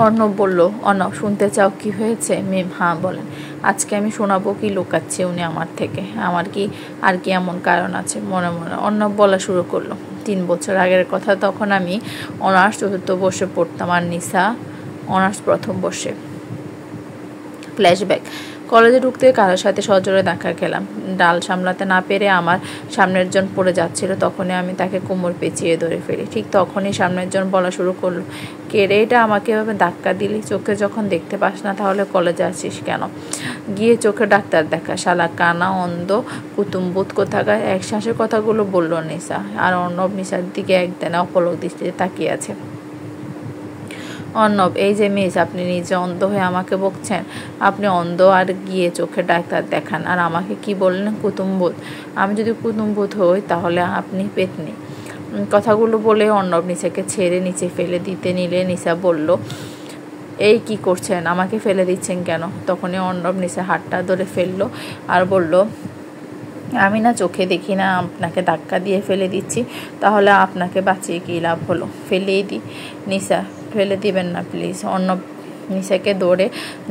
অর্ণব বলল, অর্ণব শুনতে চাও কি হয়েছে? মিম হ্যাঁ বলেন। আজকে আমি শোনাবো কি লুকাচ্ছে উনি আমার থেকে। আমার কি আর কি এমন কারণ আছে? মনে মনে অর্ণব বলা শুরু করলো, 3 বছর আগের কথা। তখন আমি অনার্স 4th বর্ষে পড়তাম আর নিসা অনার্স 1ম বর্ষে। ফ্ল্যাশব্যাক। কলেজে ঢুকতে কারোর সাথে সজোরে দেখা খেলাম। ডাল সামলাতে না পেরে আমার সামনের জন পড়ে যাচ্ছিল। তখনই আমি তাকে কোমর পেঁচিয়ে ধরে ফেলি। ঠিক তখনই সামনের জন বলা শুরু করলো, কে রে এটা? আমাকে এভাবে ধাক্কা দিলি? চোখে যখন দেখতে পাস না তাহলে কলেজে আসিস কেন? গিয়ে চোখে ডাক্তার দেখা, শালা কানা অন্ধ কুতুম্বুত কোথাকার। এক শ্বাসের কথাগুলো বলল নিসা। আর অর্ণব নিসার দিকে একদানা অপলক দৃষ্টিতে তাকিয়ে আছে। অর্ণব, এই যে মিস, আপনি নিজে অন্ধ হয়ে আমাকে বকছেন? আপনি অন্ধ আর গিয়ে চোখে ডাক্তার দেখান, আর আমাকে কি বললেন? কুতুম্বুত। আমি যদি কুতুম্বুত হই তাহলে আপনি পেতনি। কথাগুলো বলে অর্ণব নিসাকে ছেড়ে নিচে ফেলে দিতে নিলে নিসা বলল, এই কি করছেন? আমাকে ফেলে দিচ্ছেন কেন? তখনই অর্ণব নিসা হাতটা ধরে ফেললো আর বলল, আমি না চোখে দেখি না আপনাকে ধাক্কা দিয়ে ফেলে দিচ্ছি, তাহলে আপনাকে বাঁচিয়ে কী লাভ হলো? ফেলেই দিই। নিসা, ফেলে দিবেন না প্লিজ। অর্ণব নিসাকে দৌড়ে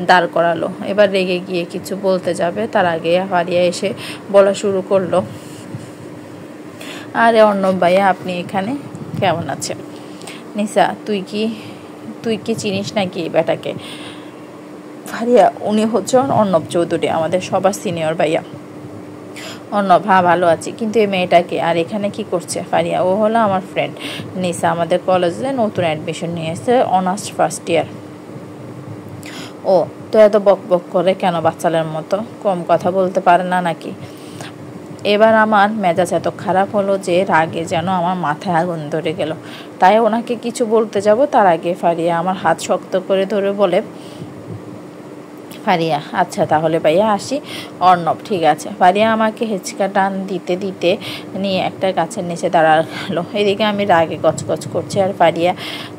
দাঁড় করালো। এবার রেগে গিয়ে কিছু বলতে যাবে তার আগে ফারিয়া এসে বলা শুরু করলো, আরে অর্ণব ভাইয়া, আপনি এখানে? কেমন আছেন? নিসা, তুই কি চিনিস নাকি এই বেটাকে? ফারিয়া, উনি হচ্ছেন অর্ণব চৌধুরী, আমাদের সবার সিনিয়র ভাইয়া। অর্ণব, হ্যাঁ ভালো আছি, কিন্তু এই মেয়েটাকে আর এখানে কি করছে? ফারিয়া, ও হলো আমার ফ্রেন্ড নিসা, আমাদের কলেজে নতুন অ্যাডমিশন নিয়েছে, অনার্স 1st ইয়ার। ও তো এত বক বক করে কেন বাচ্চাদের মতো? কম কথা বলতে পারে না নাকি? এবার আমার মেজাজ এত খারাপ হলো যে রাগে যেন আমার মাথায় আগুন ধরে গেল। তাই ওনাকে কিছু বলতে যাব তার আগে ফারিয়া আমার হাত শক্ত করে ধরে বলে, ফারিয়া, আচ্ছা তাহলে ভাইয়া আসি। অর্ণব, ঠিক আছে। ফারিয়া আমাকে হেঁচকা টান দিতে দিতে নিয়ে একটা গাছের নিচে দাঁড়ালো। এদিকে আমি রাগে গচগচ করছি আর ফারিয়া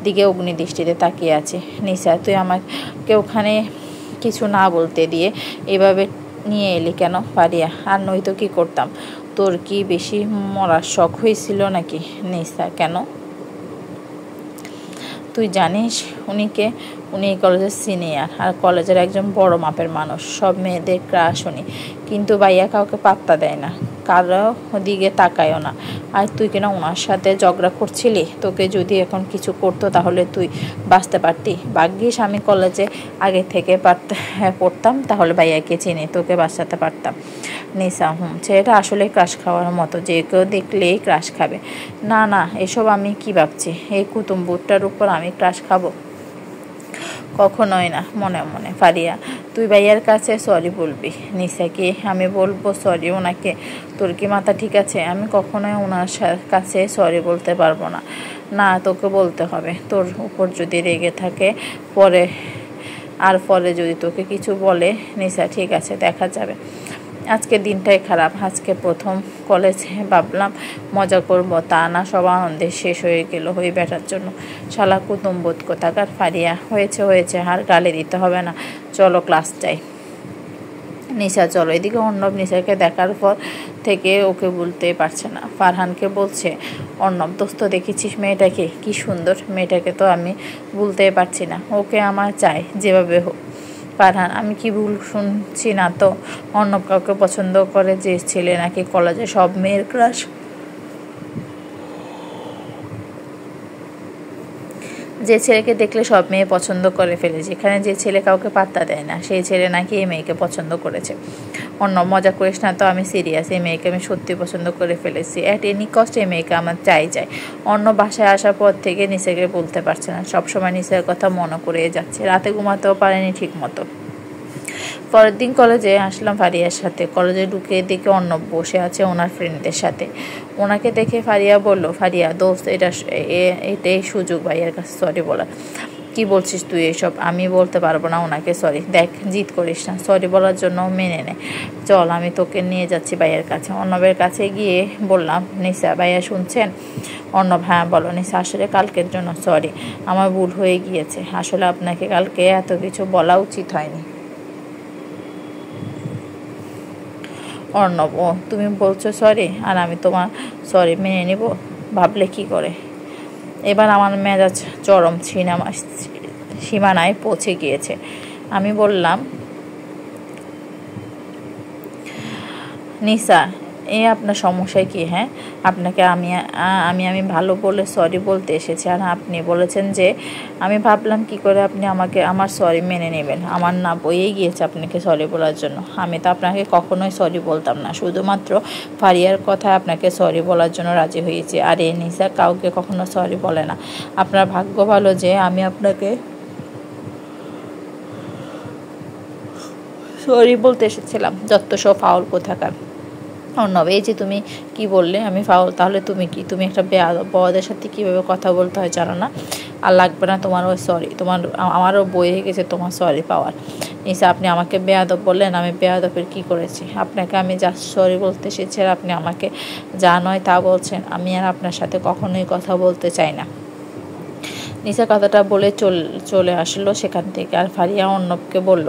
দিকে অগ্নিদৃষ্টিতে তাকিয়ে আছে। নিসা, তুই আমাকে ওখানে কিছু না বলতে দিয়ে এভাবে নিয়ে এলি কেন? ফারিয়া, আর নয়তো কি করতাম? তোর কি বেশি মরার শখ হয়েছিল নাকি? নিসা, কেন? তুই জানিস উনিকে? উনি এই কলেজের সিনিয়র আর কলেজের একজন বড় মাপের মানুষ। সব মেয়েদের ক্রাশ উনি, কিন্তু ভাইয়া কাউকে পাত্তা দেয় না, কারো দিকে তাকায়ও না। আর তুই কিনা ওনার সাথে ঝগড়া করছিলি? তোকে যদি এখন কিছু করতো তাহলে তুই বাঁচতে পারতি? ভাগ্যিস আমি কলেজে আগে থেকে পড়তাম, তাহলে ভাইয়াকে চিনি, তোকে বাঁচাতে পারতাম। নিসা, ছেলেটা আসলে ক্রাশ খাওয়ার মতো, যে কেউ দেখলেই ক্রাশ খাবে। না না, এসব আমি কি ভাবছি? এই কুতুম্বুরটার উপর আমি ক্রাশ খাবো? কখনোই না। মনে মনে, ফারিয়া, তুই ভাইয়ার কাছে সরি বলবি। নিসাকে, আমি বলবো সরি ওনাকে? তোর কি মাথা ঠিক আছে? আমি কখনোই ওনার কাছে সরি বলতে পারবো না। না, তোকে বলতে হবে। তোর উপর যদি রেগে থাকে পরে যদি তোকে কিছু বলে, নিসা, ঠিক আছে, দেখা যাবে। আজকে দিনটাই খারাপ। আজকে প্রথম কলেজে ভাবলাম মজা করব, তা না, সব আনন্দে শেষ হয়ে গেল ওই ব্যাটার জন্য। শালা কুতুম্বুত কোথাকার। ফারিয়া, হয়েছে, আর গালি দিতে হবে না, চলো ক্লাস যাই। নিসা, চলো। এদিকে অর্ণব নিসাকে দেখার পর থেকে ওকে ভুলতেই পারছে না। ফারহানকে বলছে, অর্ণব দোস্ত, দেখেছিস মেয়েটাকে? কি সুন্দর। মেয়েটাকে তো আমি ভুলতেই পারছি না, ওকে আমার চাই যেভাবে হোক। ফারহান, আমি কি ভুল শুনছি না তো? অর্ণব কাউকে পছন্দ করে, যে ছেলে নাকি কলেজে সব মেয়ের ক্রাশ। যে ছেলেকে দেখলে সব মেয়ে পছন্দ করে ফেলে, যেখানে যে ছেলে কাউকে পাত্তা দেয় না, সেই ছেলে নাকি এই মেয়েকে পছন্দ করেছে। অর্ণব, মজা করিস না তো, আমি সিরিয়াস। এই মেয়েকে আমি সত্যি পছন্দ করে ফেলেছি। অ্যাট এনি কস্ট এই মেয়েকে আমার চাই। অর্ণব বাসায় আসার পর থেকে নিসাকে বলতে পারছে না, সবসময় নিসার কথা মনে করে যাচ্ছে। রাতে ঘুমাতেও পারেনি ঠিক মতো। পরের দিন কলেজে আসলাম ফারিয়ার সাথে। কলেজে ঢুকে দেখে অর্ণব বসে আছে ওনার ফ্রেন্ডদের সাথে। ওনাকে দেখে ফারিয়া বলল, ফারিয়া দোস্ত, এটাই সুযোগ ভাইয়ার কাছে সরি বলার। কি বলছিস তুই এসব? আমি বলতে পারবো না ওনাকে সরি। দেখ, জিদ করিস না, সরি বলার জন্য মেনে নে। চল, আমি তোকে নিয়ে যাচ্ছি ভাইয়ের কাছে। অর্ণবের কাছে গিয়ে বললাম, নিসা, ভাইয়া শুনছেন? অর্ণব, হ্যাঁ বলো। নিসা, আসলে কালকের জন্য সরি, আমার ভুল হয়ে গিয়েছে। আসলে আপনাকে কালকে এত কিছু বলা উচিত হয়নি। অর্ণব, ও তুমি বলছো সরি, আর আমি তোমার সরি মেনে নিব? ভাবলে কি করে? এবার আমার মেজাজ চরম সীমানায় পৌঁছে গিয়েছে। আমি বললাম, নিসা, আপনার সমস্যা কি? হ্যাঁ, আপনাকে আমি ভালো বলে সরি বলতে এসেছি, আর আপনি বলেছেন যে আমি ভাবলাম কি করে আপনি আমার সরি মেনে নেবেন। আমার না বইয়েই গিয়েছে আপনাকে সরি বলার জন্য। আমি তো আপনাকে কখনোই সরি বলতাম না, শুধুমাত্র ফারিয়ার কথায় আপনাকে সরি বলার জন্য রাজি হয়েছি। আর নিসা কাউকে কখনো সরি বলে না। আপনার ভাগ্য ভালো যে আমি আপনাকে সরি বলতে এসেছিলাম। যত সব ফাউল কোথাকার। অর্ণব, এই যে তুমি কি বললে আমি ফাউল, তাহলে তুমি কি? তুমি একটা বড়দের সাথে কীভাবে কথা বলতে হয় জানো না? আর লাগবে না তোমার ওই সরি। আমারও বয়ে গেছে তোমার সরি পাওয়ার। নিসা, আপনি আমাকে বেয়াদব বললেন। আমি বেয়াদবের কি করেছি? আপনাকে আমি জাস্ট সরি বলতে এসেছি, আর আপনি আমাকে যা নয় তা বলছেন। আমি আর আপনার সাথে কখনোই কথা বলতে চাই না। নিসা কথাটা বলে চলে আসলো সেখান থেকে। আর ফারিয়া অর্ণবকে বলল,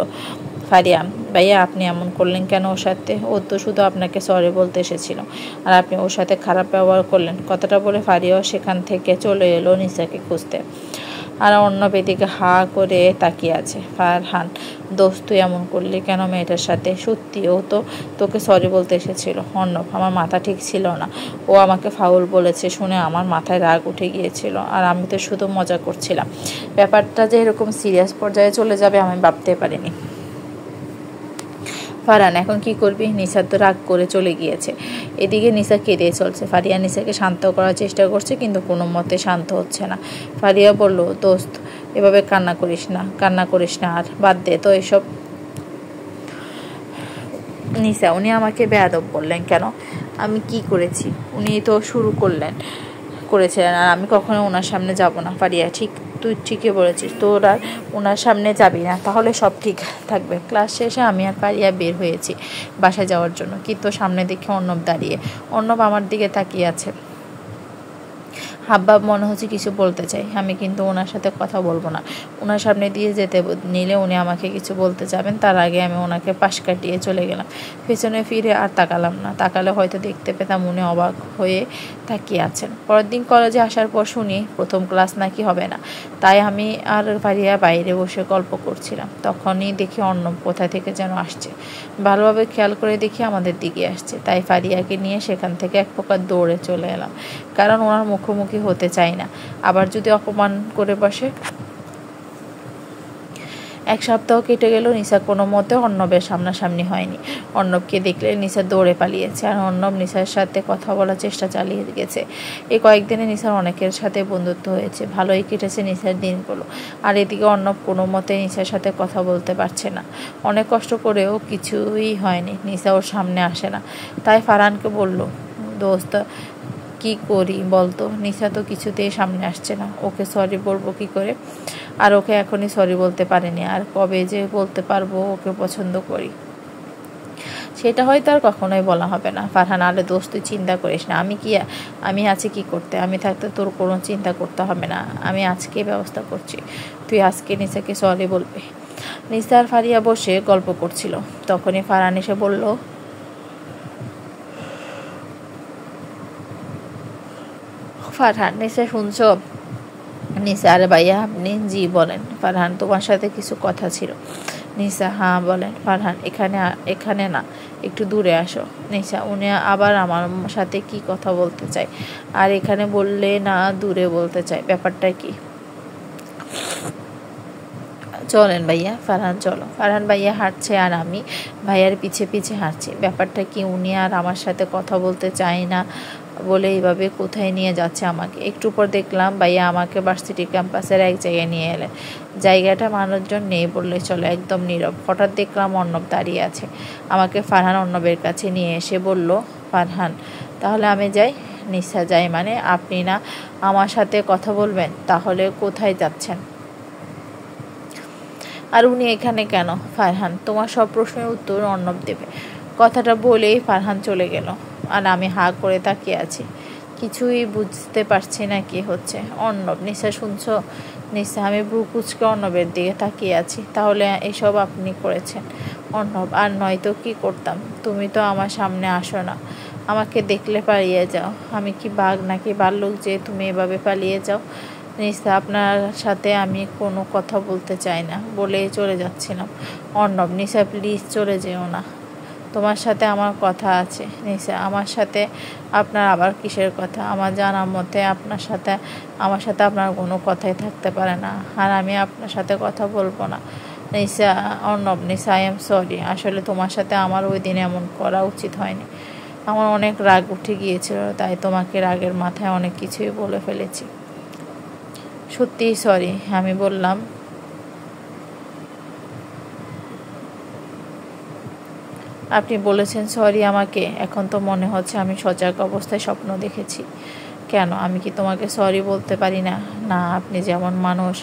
ফারিয়া ভাইয়া, আপনি এমন করলেন কেন ওর সাথে? ও তো শুধু আপনাকে সরি বলতে এসেছিল, আর আপনি ওর সাথে খারাপ ব্যবহার করলেন। কথাটা বলে ফারিয়াও সেখান থেকে চলে এলো নিসাকে খুঁজতে। আর অর্ণব এদিকে হা করে তাকিয়ে আছে। ফারহান, দোস্ত তুই এমন করলি কেন মেয়েটার সাথে? সত্যি ও তো তোকে সরি বলতে এসেছিল। অর্ণব, আমার মাথা ঠিক ছিল না। ও আমাকে ফাউল বলেছে শুনে আমার মাথায় রাগ উঠে গিয়েছিল, আর আমি তো শুধু মজা করছিলাম। ব্যাপারটা যে এরকম সিরিয়াস পর্যায়ে চলে যাবে আমি ভাবতে পারিনি। ফারহান, এখন কি করবি? নিসা তো রাগ করে চলে গিয়েছে। এদিকে নিসা কেঁদে চলছে। ফারিয়া নিসাকে শান্ত করার চেষ্টা করছে, কিন্তু কোনো মতে শান্ত হচ্ছে না। ফারিয়া বলল, দোস্ত এভাবে কান্না করিস না আর বাদ দে তো এসব। নিসা, উনি আমাকে বেয়াদব বললেন কেন? আমি কি করেছি? উনি তো শুরু করেছিলেন, আর আমি কখনো ওনার সামনে যাব না। ফারিয়া, তুই ঠিকই বলেছিস, তোর আর ওনার সামনে যাবি না, তাহলে সব ঠিক থাকবে। ক্লাস শেষে আমি আর ফারিয়া বের হয়েছি বাসায় যাওয়ার জন্য, কিন্তু সামনে দেখে অর্ণব দাঁড়িয়ে। অর্ণব আমার দিকে তাকিয়ে আছে। হাবভাব মনে হচ্ছে কিছু বলতে চাই। আমি কিন্তু ওনার সাথে কথা বলবো না। ওনার সামনে দিয়ে যেতে নিলে উনি আমাকে কিছু বলতে যাবেন, তার আগে আমি ওনাকে পাশ কাটিয়ে চলে গেলাম। পেছনে ফিরে আর তাকালাম না। তাকালে হয়তো দেখতে পেতাম উনি অবাক হয়ে তাকিয়ে আছেন। পরের দিন কলেজে আসার পর শুনি প্রথম ক্লাস নাকি হবে না। তাই আমি আর ফারিয়া বাইরে বসে গল্প করছিলাম। তখনই দেখি অর্ণব কোথা থেকে যেন আসছে। ভালোভাবে খেয়াল করে দেখি আমাদের দিকে আসছে। তাই ফারিয়াকে নিয়ে সেখান থেকে এক প্রকার দৌড়ে চলে এলাম, কারণ ওনার মুখোমুখি হতে চাই না। আবার যদি অপমান করে বসে। এক সপ্তাহ কেটে গেল, নিসা কোনো মতে অর্ণবের সামনাসামনি হয়নি। অর্ণবকে দেখলে নিসা দৌড়ে পালিয়েছে, আর অর্ণব নিসার সাথে কথা বলার চেষ্টা চালিয়ে গেছে। এই কয়েকদিনে নিসার অনেকের সাথে বন্ধুত্ব হয়েছে। ভালোই কেটেছে নিসার দিনগুলো। আর এদিকে অর্ণব কোনো মতে নিসার সাথে কথা বলতে পারছে না। অনেক কষ্ট করেও কিছুই হয়নি, নিসা ওর সামনে আসে না। তাই ফারহানকে বলল, দোস্ত কি করি বলতো? নিসা তো কিছুতেই সামনে আসছে না। ওকে সরি বলবো কি করে? আর ওকে এখনই সরি বলতে পারিনি, আর কবে যে বলতে পারবো ওকে পছন্দ করি সেটা হয়তো আর কখনোই বলা হবে না। ফারহান, আরে দোস্ত তুই চিন্তা করিস না। আমি আছি কি করতে? আমি থাকতে তোর কোনো চিন্তা করতে হবে না। আমি আজকে ব্যবস্থা করছি। তুই আজকে নিসাকে সরি বলবি। নিসা আর ফারিয়া বসে গল্প করছিল। তখনই ফারহান এসে বলল, ফারহান, নিসা শুনছো? নিসা, আরে ভাইয়া আপনি? জি বলেন। ফারহান, তোমার সাথে কিছু কথা ছিল। নিসা, হ্যাঁ বলেন। ফারহান, এখানে না, একটু দূরে আসো। নিসা, উনি আবার আমার সাথে কি কথা বলতে চাই? আর এখানে বললে না, দূরে বলতে চাই। ব্যাপারটা কি? চলেন ভাইয়া। ফারহান, চলো। ফারহান ভাইয়া হাঁটছে, আর আমি ভাইয়ার পিছে পিছে হাঁটছি। ব্যাপারটা কি? উনি আর আমার সাথে কথা বলতে চাই না বলে এইভাবে কোথায় নিয়ে যাচ্ছে আমাকে। একটু পর দেখলাম ভাইয়া আমাকে ভার্সিটি ক্যাম্পাসের এক জায়গায় নিয়ে এলেন। জায়গাটা মানুষজন নেই বললে চলে, একদম নীরব। হঠাৎ দেখলাম অর্ণব দাঁড়িয়ে আছে। আমাকে ফারহান অর্ণবের কাছে নিয়ে এসে বলল, ফারহান, তাহলে আমি যাই? নিসা, যাই মানে? আপনি না আমার সাথে কথা বলবেন? তাহলে কোথায় যাচ্ছেন? আর উনি এখানে কেন? ফারহান, তোমার সব প্রশ্নের উত্তর অর্ণব দেবে। কথাটা বলেই ফারহান চলে গেল, আর আমি হা করে তাকিয়ে আছি। কিছুই বুঝতে পারছি না কি হচ্ছে। অর্ণব, নিসা শুনছো? নিসা, আমি ভ্রু কুঁচকে অর্ণবের দিকে তাকিয়ে আছি। তাহলে এসব আপনি করেছেন? অর্ণব, আর নয়তো কি করতাম? তুমি তো আমার সামনে আসো না, আমাকে দেখলে পালিয়ে যাও। আমি কি বাঘ নাকি ভাল্লুক যে তুমি এভাবে পালিয়ে যাও? নিসা, আপনার সাথে আমি কোনো কথা বলতে চাই না বলেই চলে যাচ্ছিলাম। অর্ণব, নিসা প্লিজ চলে যেও না, তোমার সাথে আমার কথা আছে। নিসা, আমার সাথে আপনার আবার কিসের কথা? আমার জানার মতে আমার সাথে আপনার কোনো কথাই থাকতে পারে না, আর আমি আপনার সাথে কথা বলবো না। নিসা, অর্ণব, নিসা আই এম সরি, আসলে তোমার সাথে আমার ওই দিন এমন করা উচিত হয়নি। আমার অনেক রাগ উঠে গিয়েছিল, তাই তোমাকে রাগের মাথায় অনেক কিছুই বলে ফেলেছি। সত্যিই সরি। আমি বললাম, আপনি বলেছেন সরি আমাকে? এখন তো মনে হচ্ছে আমি সজাগ অবস্থায় স্বপ্ন দেখেছি। কেন, আমি কি তোমাকে সরি বলতে পারি না? না, আপনি যেমন মানুষ,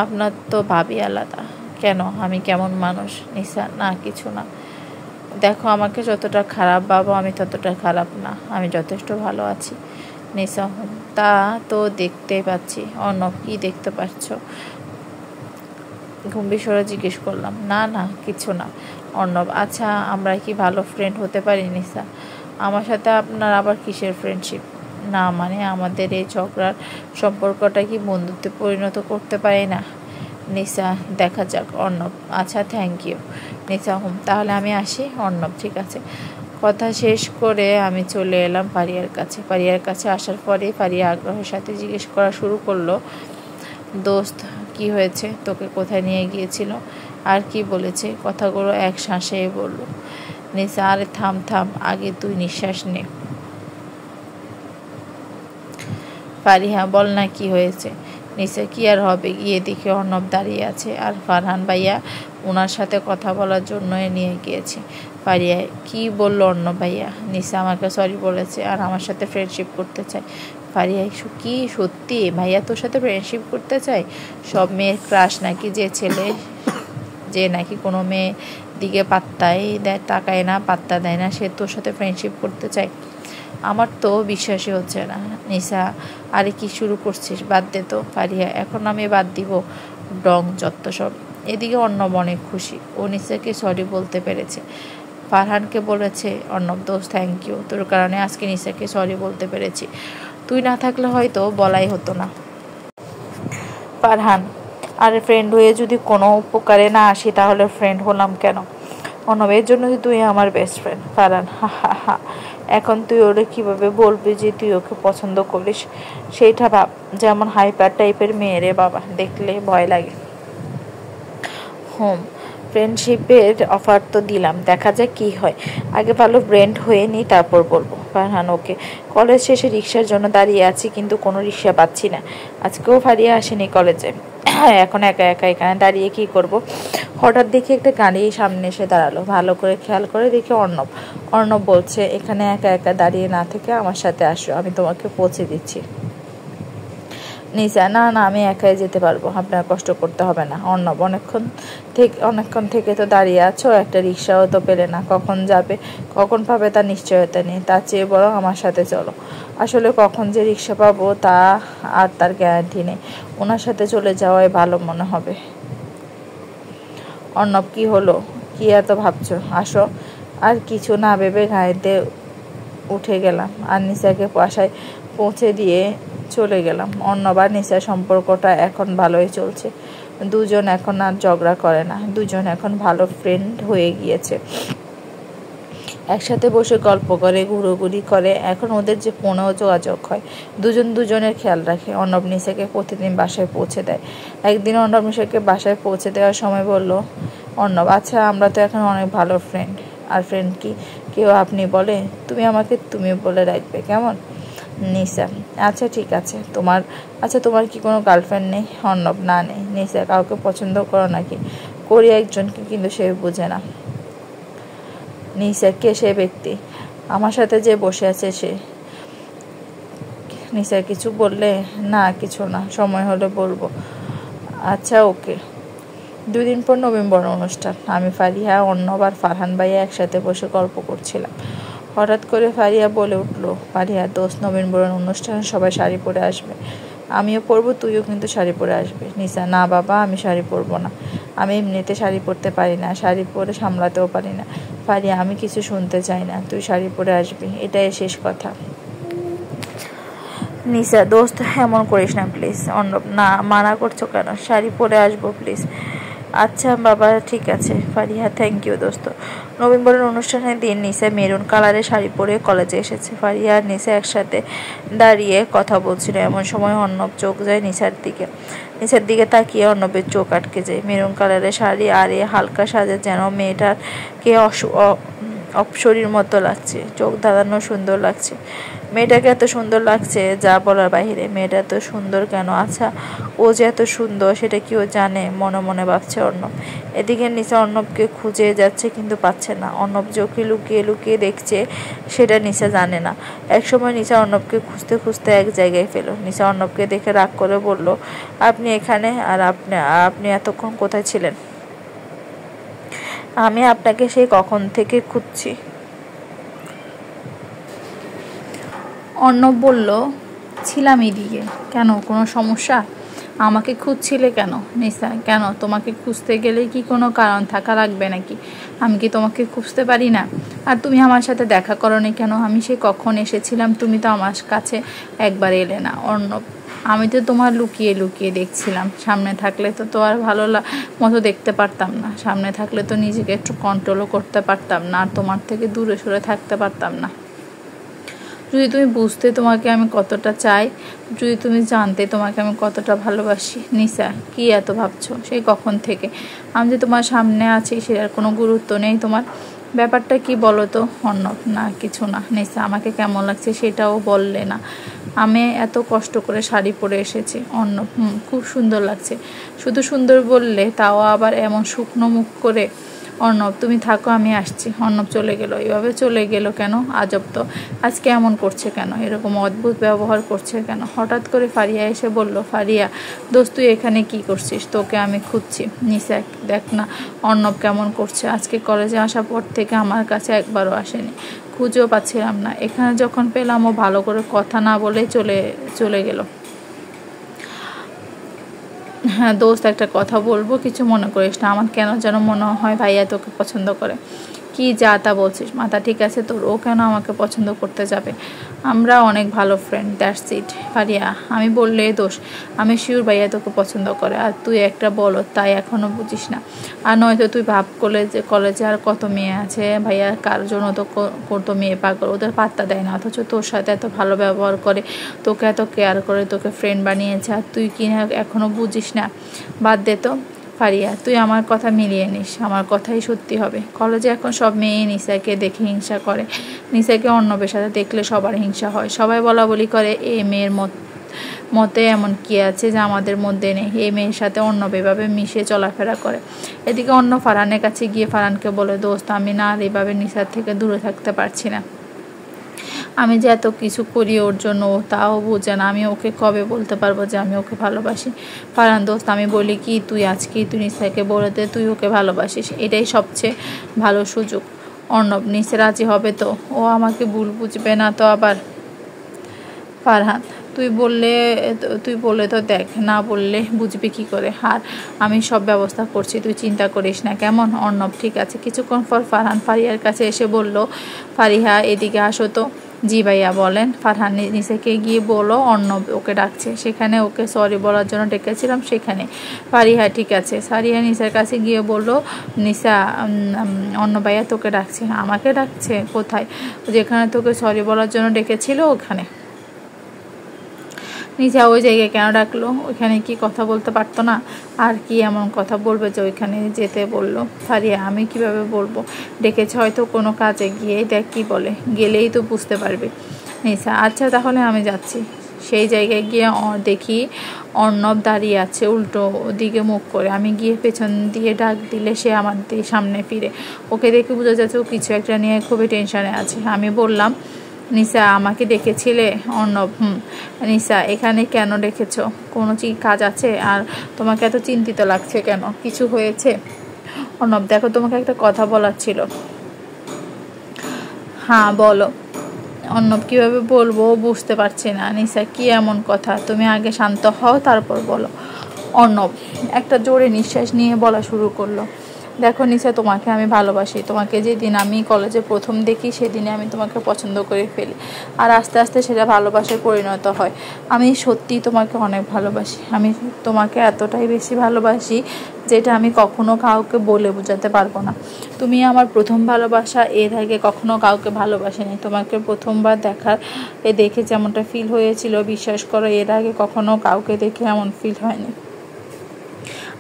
আপনার তো ভাবই আলাদা। কেন, আমি কেমন মানুষ? নিসা, না কিছু না। দেখো, আমাকে যতটা খারাপ ভাবো আমি ততটা খারাপ না, আমি যথেষ্ট ভালো আছি। নিসা, তা তো দেখতেই পাচ্ছি। অর্ণব, কি দেখতে পাচ্ছ? গম্ভীর স্বরে জিজ্ঞেস করলাম। না না, কিছু না। অর্ণব, আচ্ছা আমরা কি ভালো ফ্রেন্ড হতে পারি? নিসা, আমার সাথে আপনার আবার কিসের ফ্রেন্ডশিপ? না মানে, আমাদের এই ঝগড়ার সম্পর্কটা কি বন্ধুত্বে পরিণত করতে পারি না? নিসা, দেখা যাক। অর্ণব, আচ্ছা থ্যাংক ইউ। নিসা, তাহলে আমি আসি। অর্ণব, ঠিক আছে। কথা শেষ করে আমি চলে এলাম ফারিয়ার কাছে। ফারিয়ার কাছে আসার পরে ফারিয়া আগ্রহের সাথে জিজ্ঞেস করা শুরু করলো, দোস্ত কি হয়েছে? তোকে কোথায় নিয়ে গিয়েছিল? আর কি বলেছে? কথাগুলো এক শ্বাসে বলল। নিসা, আরে থাম থাম, আগে তুই নিঃশ্বাস নে। ফারিহা, বল না কি হয়েছে? নিসা, কি আর হবে, গিয়ে দেখে অর্ণব দাঁড়িয়ে আছে আর ফারহান ভাইয়া ওনার সাথে কথা বলার জন্য নিয়ে গিয়েছে। ফারিয়া, কি বললো অর্ণব ভাইয়া? নিসা, আমাকে সরি বলেছে আর আমার সাথে ফ্রেন্ডশিপ করতে চায়। ফারিয়া, কি সত্যি ভাইয়া তোর সাথে ফ্রেন্ডশিপ করতে চায়? সব মেয়ের ক্রাশ নাকি, যে নাকি কোনো মেয়ে দিকে পাত্তাই দেয়, তাকায় না, পাত্তা দেয় না, সে তোর সাথে ফ্রেন্ডশিপ করতে চায়? আমার তো বিশ্বাসই হচ্ছে না। নিসা, আরে কি শুরু করছিস, বাদ দে তো। ফারিয়া, এখন আমি বাদ দিব? ডং যত্ত সব। এদিকে অর্ণব অনেক খুশি, ও নিসাকে সরি বলতে পেরেছে। ফারহানকে বলেছে, অর্ণব দোস্ত থ্যাংক ইউ, তোর কারণে আজকে নিসাকে সরি বলতে পেরেছি, তুই না থাকলে হয়তো বলাই হতো না। ফারহান, আরে ফ্রেন্ড হয়ে যদি কোনো উপকারে না আসি তাহলে ফ্রেন্ড হলাম কেন? অর্ণব, এর জন্য তুই আমার বেস্ট ফ্রেন্ড। ফারহান, হা হা হা, এখন তুই ওরে কিভাবে বলবি যে তুই ওকে পছন্দ করিস? সেইটা ভাব। যেমন হাইপার টাইপের মেয়েরে বাবা, দেখলে ভয় লাগে। ফ্রেন্ডশিপের অফার তো দিলাম, দেখা যাক কি হয়। আগে ভালো ফ্রেন্ড হয়ে নি, তারপর বলবো। ফারহান, ওকে। কলেজ শেষে রিক্সার জন্য দাঁড়িয়ে আছি, কিন্তু কোনো রিক্সা পাচ্ছি না। আজকেও ফারিয়া আসেনি কলেজে। এখন একা একা এখানে দাঁড়িয়ে কি করব? হঠাৎ দেখি একটা গাড়ি সামনে এসে দাঁড়ালো। ভালো করে খেয়াল করে দেখি অর্ণব। অর্ণব বলছে, এখানে একা একা দাঁড়িয়ে না থেকে আমার সাথে আসো, আমি তোমাকে পৌঁছে দিচ্ছি। নিসা, না না, আমি একাই যেতে পারবো, আপনার কষ্ট করতে হবে না। অর্ণব, অনেকক্ষণ থেকে তো দাঁড়িয়ে আছো, একটা রিক্সাও তো পেলে না, কখন যাবে কখন পাবে তার নিশ্চয়তা নেই, তার চেয়ে বরং আমার সাথে চলো। আসলে কখন যে রিক্সা পাবো তা আর তার গ্যারান্টি নেই, ওনার সাথে চলে যাওয়াই ভালো মনে হবে। অর্ণব, কি হলো, কি এত ভাবছো? আসো। আর কিছু না ভেবে গাড়িতে উঠে গেলাম আর নিসাকে বাসায় পৌঁছে দিয়ে চলে গেলাম। অর্ণব আর নিসার সম্পর্কটা এখন ভালোই চলছে। দুজন এখন আর ঝগড়া করে না, দুজন এখন ভালো ফ্রেন্ড হয়ে গিয়েছে। একসাথে বসে গল্প করে, ঘুরোঘুরি করে, এখন ওদের যে ফোনেও যোগাযোগ হয়। দুজন দুজনের খেয়াল রাখে। অর্ণব নিসাকে প্রতিদিন বাসায় পৌঁছে দেয়। একদিন অর্ণব নিসাকে বাসায় পৌঁছে দেওয়ার সময় বলল, অর্ণব, আচ্ছা আমরা তো এখন অনেক ভালো ফ্রেন্ড। আর ফ্রেন্ড কি কেউ আপনি বলে? তুমি আমাকে তুমি বলে রাখবে, কেমন? নিসা, আচ্ছা ঠিক আছে। তোমার কি কোনো গার্লফ্রেন্ড নেই? অর্ণব, না নেই। নিসা, কাউকে পছন্দ করো নাকি? করি একজনকে, কিন্তু সে বুঝে না। নিসা, কে সে ব্যক্তি? আমার সাথে যে বসে আছে সে। নিসা, কিছু বললে? না কিছু না, সময় হলে বলবো। আচ্ছা ওকে। 2 দিন পর নভেম্বর অনুষ্ঠান। আমি, ফারিয়া, অর্ণব আর ফারহান ভাইয়া একসাথে বসে গল্প করছিলাম। হঠাৎ করে ফারিয়া বলে উঠলো, ফারিয়া দোস্ত, নভেম্বরের অনুষ্ঠানে সবাই শাড়ি পরে আসবে, আমিও পরবো, তুইও কিন্তু শাড়ি পরে আসবে। নিসা, না বাবা, আমি শাড়ি পরবো না, আমি এমনিতে শাড়ি পরতে পারি না, শাড়ি পরে সামলাতেও পারি না। ফারিয়া, আমি কিছু শুনতে চাই না, তুই শাড়ি পরে আসবি, এটাই শেষ কথা। নিশা দোস্ত এমন করিস না প্লিজ। অর্ণব না, মানা করছো কেন? শাড়ি পরে আসবো প্লিজ। আচ্ছা বাবা ঠিক আছে। ফারিহা থ্যাংক ইউ দোস্ত। নভেম্বরের অনুষ্ঠানের দিন নিশা মেরুন কালারের শাড়ি পরে কলেজে এসেছে। ফারিহা আর নিশা একসাথে দাঁড়িয়ে কথা বলছিল। এমন সময় অর্ণব চোখ যায় নিশার দিকে। নিশার দিকে তাকিয়ে অর্ণবের চোখ আটকে যায়। মেরুন কালারের শাড়ি আর এই হালকা সাজে যেন মেয়েটাকে অপসরীর মতো লাগছে। চোখ ধাঁধানো সুন্দর লাগছে। মেয়েটাকে এত সুন্দর লাগছে যা বলার বাহিরে। মেয়েটা এত সুন্দর কেন? আচ্ছা ও যে এত সুন্দর সেটা কি ও জানে? মনে মনে ভাবছে অর্ণব। এদিকে নিশা অর্ণবকে খুঁজে যাচ্ছে কিন্তু পাচ্ছে না। অর্ণব চোখে লুকিয়ে লুকিয়ে দেখছে সেটা নিশা জানে না। একসময় নিশা অর্ণবকে খুঁজতে খুঁজতে এক জায়গায় পেল। নিশা অর্ণবকে দেখে রাগ করে বলল, আপনি এখানে? আর আপনি এতক্ষণ কোথায় ছিলেন? আমি আপনাকে সেই কখন থেকে খুঁজছি। অর্ণব বলল, ছিলাম এদিকে। কেন, কোনো সমস্যা? আমাকে খুঁজছিলে কেন? নিশা, কেন? তোমাকে খুঁজতে গেলে কি কোনো কারণ থাকা লাগবে নাকি? আমি কি তোমাকে খুঁজতে পারি না? আর তুমি আমার সাথে দেখা করোনি কেন? আমি সে কখন এসেছিলাম, তুমি তো আমার কাছে একবার এলে না। অর্ণব, আমি তো তোমার লুকিয়ে লুকিয়ে দেখছিলাম। সামনে থাকলে তো আর ভালো মতো দেখতে পারতাম না। সামনে থাকলে তো নিজেকে একটু কন্ট্রোলও করতে পারতাম না, আর তোমার থেকে দূরে সরে থাকতে পারতাম না। যদি তুমি বুঝতে তোমাকে আমি কতটা চাই, যদি তুমি জানতে তোমাকে আমি কতটা ভালোবাসি। নিশা, কি এত ভাবছো? সেই কখন থেকে আমি যে তোমার সামনে আছি সেটার কোনো গুরুত্ব নেই তোমার? ব্যাপারটা কি বলো তো? অর্ণব, না কিছু না। নিশা, আমাকে কেমন লাগছে সেটাও বললে না। আমি এত কষ্ট করে শাড়ি পরে এসেছি। অর্ণব, খুব সুন্দর লাগছে। শুধু সুন্দর বললে, তাও আবার এমন শুকনো মুখ করে। অর্ণব, তুমি থাকো, আমি আসছি। অর্ণব চলে গেল। এভাবে চলে গেল কেন? আজব তো, আজকে এমন করছে কেন? এরকম অদ্ভুত ব্যবহার করছে কেন? হঠাৎ করে ফারিয়া এসে বলল, ফারিয়া দোস্ত তুই এখানে কি করছিস? তোকে আমি খুঁজছি। নিশা, দেখ না অর্ণব কেমন করছে। আজকে কলেজে আসার পর থেকে আমার কাছে একবারও আসেনি, খুঁজেও পাচ্ছিলাম না। এখানে যখন পেলাম ও ভালো করে কথা না বলেই চলে গেল। হ্যাঁ দোস্ত, একটা কথা বলবো, কিছু মনে করিস না। আমার কেন যেন মনে হয় ভাইয়া তোকে পছন্দ করে। কি যা তা বলছিস? মাথা ঠিক আছে তোর? ও কেন আমাকে পছন্দ করতে যাবে? আমরা অনেক ভালো ফ্রেন্ড, দ্যাটস ইট। ফারিয়া, আমি বললে দোষ? আমি শিওর ভাইয়া তোকে পছন্দ করে, আর তুই একটা বলো তাই এখনও বুঝিস না। আর নয়তো তুই ভাব কলেজে আর কত মেয়ে আছে ভাইয়া, কার জন্য তো কত মেয়ে পাগল, ওদের পাত্তা দেয় না, অথচ তোর সাথে এত ভালো ব্যবহার করে, তোকে এত কেয়ার করে, তোকে ফ্রেন্ড বানিয়েছে, আর তুই কি এখনও বুঝিস না? বাদ দে তো ফারিয়া, তুই আমার কথা মিলিয়ে নিস। আমার কথাই সত্যি হবে। কলেজে এখন সব মেয়ে নিশাকে দেখে হিংসা করে। নিশাকে অর্ণবের সাথে দেখলে সবার হিংসা হয়। সবাই বলা বলি করে, এই মেয়ের মতে এমন কি আছে যা আমাদের মধ্যে নেই? এই মেয়ের সাথে অর্ণব এভাবে মিশে চলাফেরা করে। এদিকে অন্য ফারহানের কাছে গিয়ে ফারহানকে বলে, দোস্ত আমি না আর এভাবে নিশার থেকে দূরে থাকতে পারছি না। আমি যে এত কিছু করি ওর জন্য, ও তাও বোঝে না। আমি ওকে কবে বলতে পারবো যে আমি ওকে ভালোবাসি? ফারহান দোস্ত, আমি বলি কি, তুই তুই নিশাকে বলে দে তুই ওকে ভালোবাসিস। এটাই সবচেয়ে ভালো সুযোগ। অর্ণব, নিশা রাজি হবে তো? ও আমাকে ভুল বুঝবে না তো আবার? ফারহান, তুই বললে তো দেখ, না বললে বুঝবি কি করে? আর আমি সব ব্যবস্থা করছি, তুই চিন্তা করিস না, কেমন? অর্ণব, ঠিক আছে। কিছুক্ষণ পর ফারহান ফারিয়ার কাছে এসে বলল, ফারিহা এদিকে আসো তো। জি ভাইয়া বলেন। ফারহান, নিশাকে গিয়ে বলো অর্ণব ওকে ডাকছে। সেখানে ওকে সরি বলার জন্য ডেকেছিলাম সেখানে। ফারিহা, ঠিক আছে। ফারিহা নিশার কাছে গিয়ে বলল, নিশা অর্ণব ভাইয়া তোকে ডাকছে। আমাকে ডাকছে? কোথায়? যেখানে তোকে সরি বলার জন্য ডেকেছিল ওখানে। নিশা, ওই জায়গায় কেন ডাকলো? ওইখানে কি কথা বলতে পারতো না? আর কি এমন কথা বলবে যে ওইখানে যেতে বললো? ফারিয়া, আমি কিভাবে বলবো? ডেকেছে হয়তো কোনো কাজে, গিয়ে দেখ কি বলে, গেলেই তো বুঝতে পারবে। নিশা, আচ্ছা তাহলে আমি যাচ্ছি। সেই জায়গায় গিয়ে দেখি অর্ণব দাঁড়িয়ে আছে উল্টো দিকে মুখ করে। আমি গিয়ে পেছন দিয়ে ডাক দিলে সে আমার সামনে ফিরে। ওকে দেখে বোঝা যাচ্ছে ও কিছু একটা নিয়ে খুবই টেনশনে আছে। আমি বললাম, নিশা আমাকে ডেকেছিলে? অর্ণব, নিশা এখানে কেন ডেকেছো? কোনো কাজ আছে? আর তোমাকে এত চিন্তিত লাগছে কেন? কিছু হয়েছে? অর্ণব, দেখো তোমাকে একটা কথা বলার ছিল। হ্যাঁ বলো। অর্ণব, কিভাবে বলবো বুঝতে পারছি না। নিশা, কি এমন কথা? তুমি আগে শান্ত হও তারপর বলো। অর্ণব একটা জোরে নিঃশ্বাস নিয়ে বলা শুরু করলো, দেখো নিশা, তোমাকে আমি ভালোবাসি। তোমাকে যেদিন আমি কলেজে প্রথম দেখি সেদিনে আমি তোমাকে পছন্দ করে ফেলি, আর আস্তে আস্তে সেটা ভালোবাসায় পরিণত হয়। আমি সত্যিই তোমাকে অনেক ভালোবাসি। আমি তোমাকে এতটাই বেশি ভালোবাসি যেটা আমি কখনো কাউকে বলে বোঝাতে পারবো না। তুমি আমার প্রথম ভালোবাসা, এর আগে কখনো কাউকে ভালোবাসিনি। তোমাকে প্রথমবার দেখে যেমনটা ফিল হয়েছিল, বিশ্বাস করো এর আগে কখনো কাউকে দেখে এমন ফিল হয়নি।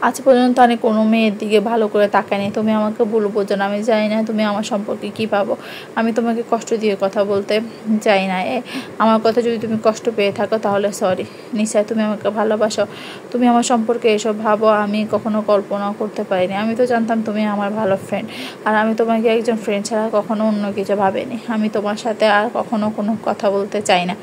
আজ পর্যন্ত আমি কোনো মেয়ের দিকে ভালো করে তাকাইনি। তুমি আমাকে ভুল বোঝো না। আমি জানি না তুমি আমার সম্পর্কে কী ভাবো। আমি তোমাকে কষ্ট দিয়ে কথা বলতে চাই না। আমার কথা যদি তুমি কষ্ট পেয়ে থাকো তাহলে সরি। নিশ্চয় তুমি আমাকে ভালোবাসো, তুমি আমার সম্পর্কে এসব ভাবো, আমি কখনো কল্পনাও করতে পারিনি। আমি তো জানতাম তুমি আমার ভালো ফ্রেন্ড, আর আমি তোমাকে একজন ফ্রেন্ড ছাড়া কখনো অন্য কিছু ভাবিনি। আমি তোমার সাথে আর কখনো কোনো কথা বলতে চাই না,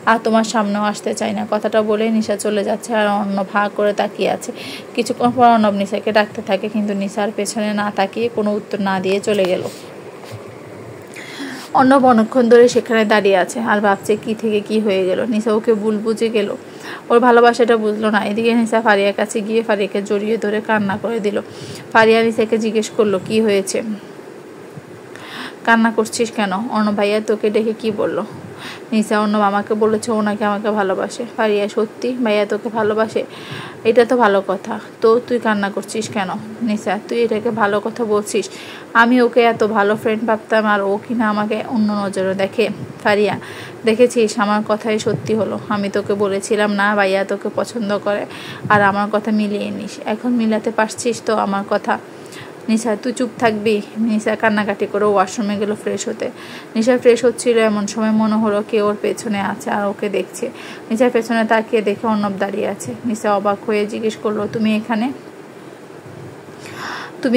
আর তোমার সামনেও আসতে চাই না। কথাটা বলে নিশা চলে যাচ্ছে, আর অন্য ভাগ করে তাকিয়ে আছে। কিছুক্ষণ পর অর্ণব নিশাকে ডাকতে থাকে, কিন্তু নিশার পেছনে না তাকিয়ে কোনো উত্তর না দিয়ে চলে গেল। অর্ণব অনেকক্ষণ ধরে সেখানে দাঁড়িয়ে আছে আর ভাবছে কি থেকে কি হয়ে গেল। নিশা ওকে ভুল বুঝে গেল, ওর ভালোবাসাটা বুঝলো না। এদিকে নিশা ফারিয়ার কাছে গিয়ে ফারিয়াকে জড়িয়ে ধরে কান্না করে দিল। ফারিয়া নিশাকে জিজ্ঞেস করলো কি হয়েছে, কান্না করছিস কেন? অর্ণব ভাইয়া তোকে ডেকে কি বললো? নিশা, অর্ণব আমাকে বলেছে ও নাকি আমাকে ভালোবাসে। ফারিয়া, সত্যি ভাইয়া তোকে ভালোবাসে? এটা তো ভালো কথা, তো তুই কান্না করছিস কেন? নিশা, তুই এটাকে ভালো কথা বলছিস? আমি ওকে এত ভালো ফ্রেন্ড ভাবতাম, আর ও কিনা আমাকে অন্য নজরে দেখে। ফারিয়া, দেখেছিস আমার কথাই সত্যি হলো। আমি তোকে বলেছিলাম না ভাইয়া তোকে পছন্দ করে, আর আমার কথা মিলিয়ে নিস। এখন মিলাতে পারছিস তো আমার কথা? নিশা, তুই চুপ থাকবি? নিশা কান্নাকাটি করে ওয়াশরুমে গেল ফ্রেশ হতে। নিশা ফ্রেশ হচ্ছিল, এমন সময় মনে হলো কেউ ওর পেছনে আছে আর ওকে দেখছে। নিশার পেছনে তাকিয়ে দেখে অর্ণব দাঁড়িয়ে আছে। নিশা অবাক হয়ে জিজ্ঞেস করলো, তুমি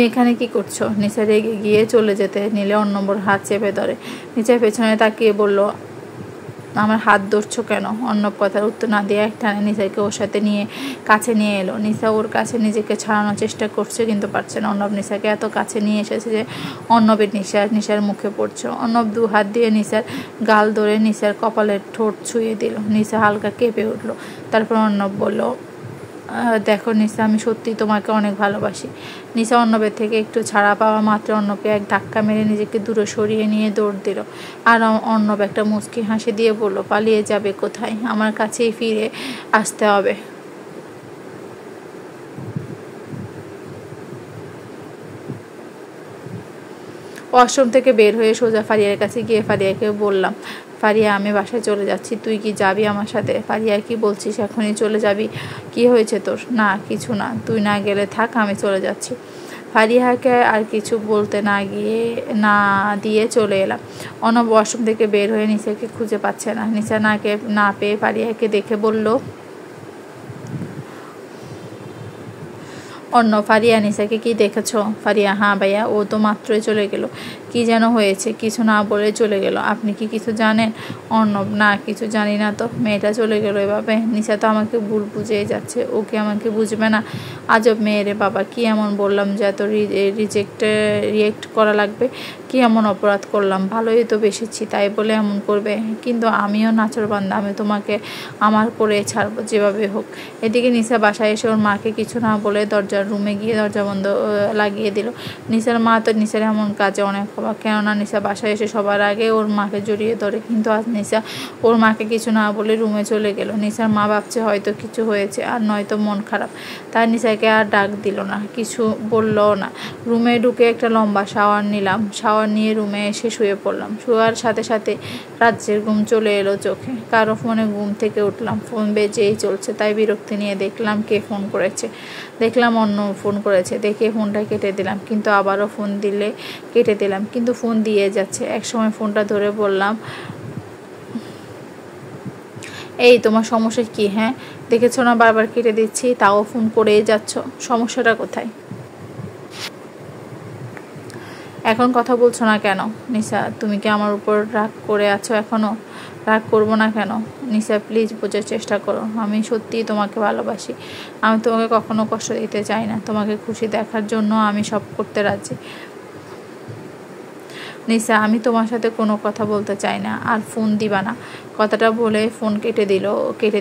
এখানে কি করছো? নিশা রেগে গিয়ে চলে যেতে নিলে অর্ণবর হাত চেপে ধরে। নিশার পেছনে তাকিয়ে বলল, আমার হাত ধরছো কেন? অর্ণব কথার উত্তর না দিয়ে একটানে নিশাকে ওর সাথে কাছে নিয়ে এলো। নিশা ওর কাছে নিজেকে ছাড়ানোর চেষ্টা করছে, কিন্তু পারছে না। অর্ণব নিশাকে এত কাছে নিয়ে এসেছে যে অর্ণবের নিশার মুখে পড়ছে। অর্ণব 2 হাত দিয়ে নিশার গাল ধরে নিশার কপালের ঠোঁট ছুঁয়ে দিল। নিশা হালকা কেঁপে উঠলো। তারপর অর্ণব বলল, দেখো নিশা, আমি সত্যি তোমাকে অনেক ভালোবাসি। নিশা অর্ণবের থেকে একটু ছাড়া পাওয়া মাত্র অর্ণবকে এক ধাক্কা মেরে নিজেকে দূরে সরিয়ে নিয়ে দৌড় দিল। আর অর্ণব একটা মুচকি হাসি দিয়ে বলল, পালিয়ে যাবে কোথায়? আমার কাছেই ফিরে আসতে হবে। ওয়াশরুম থেকে বের হয়ে সোজা ফারিয়ার কাছে গিয়ে ফারিয়াকে বললাম, ফারিয়া, আমি বাসায় চলে যাচ্ছি, তুই কি যাবি আমার সাথে? ফারিয়া, কি বলছিস, এখনই চলে যাবি? কি হয়েছে তোর? না কিছু না, তুই না গেলে থাক, আমি চলে যাচ্ছি। ফারিয়াকে আর কিছু বলতে না দিয়ে চলে এলাম। অর্ণব ওয়াশরুম থেকে বের হয়ে নিশাকে খুঁজে পাচ্ছে না। নিশা না পেয়ে ফারিয়াকে দেখে বলল, অর্ণব, ফারিয়া নিশাকে কি দেখেছো? ফারিয়া, হ্যাঁ ভাইয়া, ও তো মাত্রই চলে গেল। কি যেন হয়েছে? কিছু না বলে চলে গেল। আপনি কি কিছু জানেন? অর্ণব, না কিছু জানি না তো। মেয়েটা চলে গেল এভাবে? নিশা তো আমাকে ভুল বুঝেই যাচ্ছে। ওকে আমাকে বুঝবে না? আজব মেয়েরে বাবা, কি এমন বললাম যে এত রিয়েক্ট করা লাগবে? কি এমন অপরাধ করলাম? ভালোই তো বেসেছি, তাই বলে এমন করবে? কিন্তু আমিও নাচরবান্দা, আমি তোমাকে আমার করে ছাড়বো যেভাবে হোক। এদিকে নিশা বাসায় এসে ওর মাকে কিছু না বলে রুমে গিয়ে দরজা বন্ধ লাগিয়ে দিল। নিশার মা তো নিশার এমন কাজে অনেক অবাক, কেননা নিশা বাসায় এসে সবার আগে ওর মাকে জড়িয়ে ধরে, কিন্তু আজ নিশা ওর মাকে কিছু না বলে রুমে চলে গেল। নিশার মা ভাবছে হয়তো কিছু হয়েছে, আর নয়তো মন খারাপ, তাই নিশাকে আর ডাক দিল না, কিছু বললও না। রুমে ঢুকে একটা লম্বা শাওয়ার নিলাম। শাওয়ার নিয়ে রুমে এসে শুয়ে পড়লাম। শোয়ার সাথে সাথে রাজ্যের ঘুম চলে এলো চোখে। কারো ফোনে ঘুম থেকে উঠলাম, ফোন বেজেই চলছে, তাই বিরক্তি নিয়ে দেখলাম কে ফোন করেছে। দেখলাম অন্য ফোন করেছে, দেখে ফোনটা কেটে দিলাম, কিন্তু আবারও ফোন দিলে কেটে দিলাম, কিন্তু ফোন দিয়ে যাচ্ছে। একসময় ফোনটা ধরে বললাম, এই তোমার সমস্যা কি? হ্যাঁ, দেখেছো না বারবার কেটে দিচ্ছি, তাও ফোন করেই যাচ্ছ, সমস্যাটা কোথায়? এখন কথা বলছো না কেন? নিশা, তুমি কি আমার উপর রাগ করে আছো এখনো? রাগ করবো না কেন? নিশা, প্লিজ বোঝার চেষ্টা করো, আমি সত্যিই তোমাকে ভালোবাসি। আমি তোমাকে কখনো কষ্ট দিতে চাই না। তোমাকে খুশি দেখার জন্য আমি সব করতে রাজি। নিসা, আমি তোমার সাথে কোনো কথা বলতে চাই না, আর ফোন দিবা না। কথাটা বলে ফোন কেটে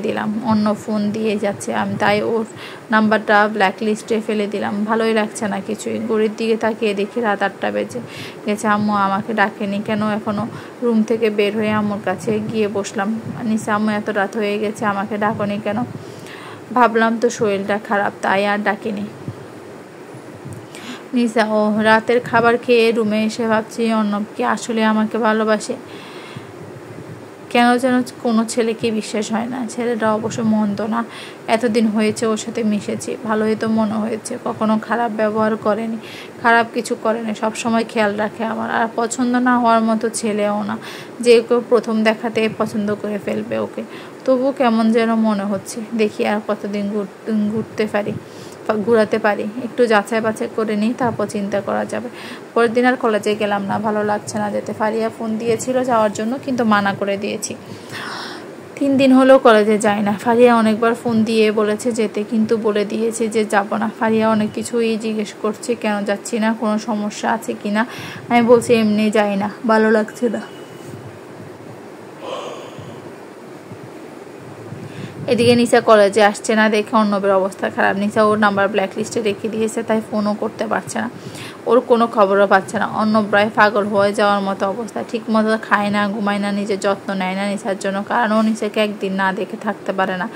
দিলাম। অন্য ফোন দিয়ে যাচ্ছে, আমি তাই ওর নাম্বারটা ব্ল্যাক লিস্টে ফেলে দিলাম। ভালোই লাগছে না কিছুই। ঘড়ির দিকে তাকিয়ে দেখি রাত 8টা বেজে গেছে। আম্মু আমাকে ডাকেনি কেন এখনও? রুম থেকে বের হয়ে আম্মুর কাছে গিয়ে বসলাম। নিসা, আম্মু এত রাত হয়ে গেছে, আমাকে ডাকনি কেন? ভাবলাম তো শরীরটা খারাপ, তাই আর ডাকিনি। নিসা, ও রাতের খাবার খেয়ে রুমে এসে ভাবছি অর্ণব কি আসলে আমাকে ভালোবাসে। কেন যেন কোনো ছেলেকে বিশ্বাস হয় না। ছেলেটা অবশ্য মন্দ না, এতদিন হয়েছে ওর সাথে মিশেছি, ভালোই তো মনে হয়েছে। কখনো খারাপ ব্যবহার করেনি, খারাপ কিছু করেনি, সবসময় খেয়াল রাখে আমার। আর পছন্দ না হওয়ার মতো ছেলেও না যে কেউ প্রথম দেখাতে পছন্দ করে ফেলবে ওকে। তবুও কেমন যেন মনে হচ্ছে, দেখি আর কতদিন ঘুরাতে পারি। একটু যাচাই বাছাই করে নিই, তারপর চিন্তা করা যাবে। পরের দিন আর কলেজে গেলাম না, ভালো লাগছে না যেতে। ফারিয়া ফোন দিয়েছিল যাওয়ার জন্য, কিন্তু মানা করে দিয়েছি। 3 দিন হলেও কলেজে যাই না। ফারিয়া অনেকবার ফোন দিয়ে বলেছে যেতে, কিন্তু বলে দিয়েছে যে যাব না। ফারিয়া অনেক কিছুই জিজ্ঞেস করছে কেন যাচ্ছি না, কোনো সমস্যা আছে কি না। আমি বলছি এমনি যাই না, ভালো লাগছে না। এদিকে নিসা কলেজে আসছে না দেখে অর্ণবের অবস্থা খারাপ। নিসা ওর নাম্বার ব্ল্যাক লিস্টে রেখে দিয়েছে, তাই ফোনও করতে পারছে না, ওর কোনো খবরও পাচ্ছে না। অর্ণব প্রায় পাগল হয়ে যাওয়ার মতো অবস্থা। ঠিক মতো খায় না, ঘুমায় না, নিজের যত্ন নেয় না নিসার জন্য, কারণ ও নিসাকে একদিন না দেখে থাকতে পারে না।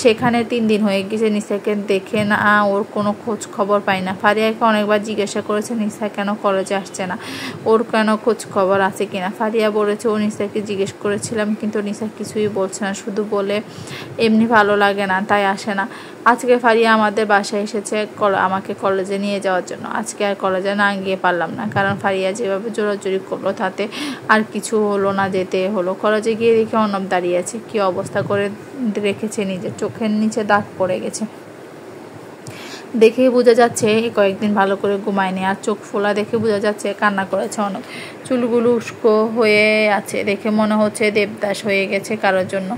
সেখানে 3 দিন হয়ে গেছে, নিসাকে দেখে না, ওর কোনো খোঁজ খবর পাই না। ফারিয়াকে অনেকবার জিজ্ঞাসা করেছে নিসা কেন কলেজে আসছে না, ওর কেন খোঁজ খবর আছে কিনা। ফারিয়া বলেছে ও নিসাকে জিজ্ঞেস করেছিলাম, কিন্তু নিসা কিছুই বলছে না, শুধু বলে এমনি ভালো লাগে না তাই আসে না। আজকে ফারিয়া আমাদের বাসায় এসেছে আমাকে কলেজে নিয়ে যাওয়ার জন্য। আজকে আর কলেজে না গিয়ে পারলাম না, কারণ ফারিয়া যেভাবে জোরাজোরি করলো তাতে আর কিছু হলো না, যেতে হলো। কলেজে গিয়ে দেখে অর্ণব দাঁড়িয়ে আছে, কি অবস্থা করে রেখেছে, নিজের চোখের নিচে দাগ পড়ে গেছে। দেখেই বোঝা যাচ্ছে কয়েকদিন ভালো করে ঘুমায়নি, আর চোখ ফোলা দেখে বোঝা যাচ্ছে কান্না করেছে অনেক। চুলগুলো উস্কো হয়ে আছে, দেখে মনে হচ্ছে দেবদাস হয়ে গেছে কারোর জন্য।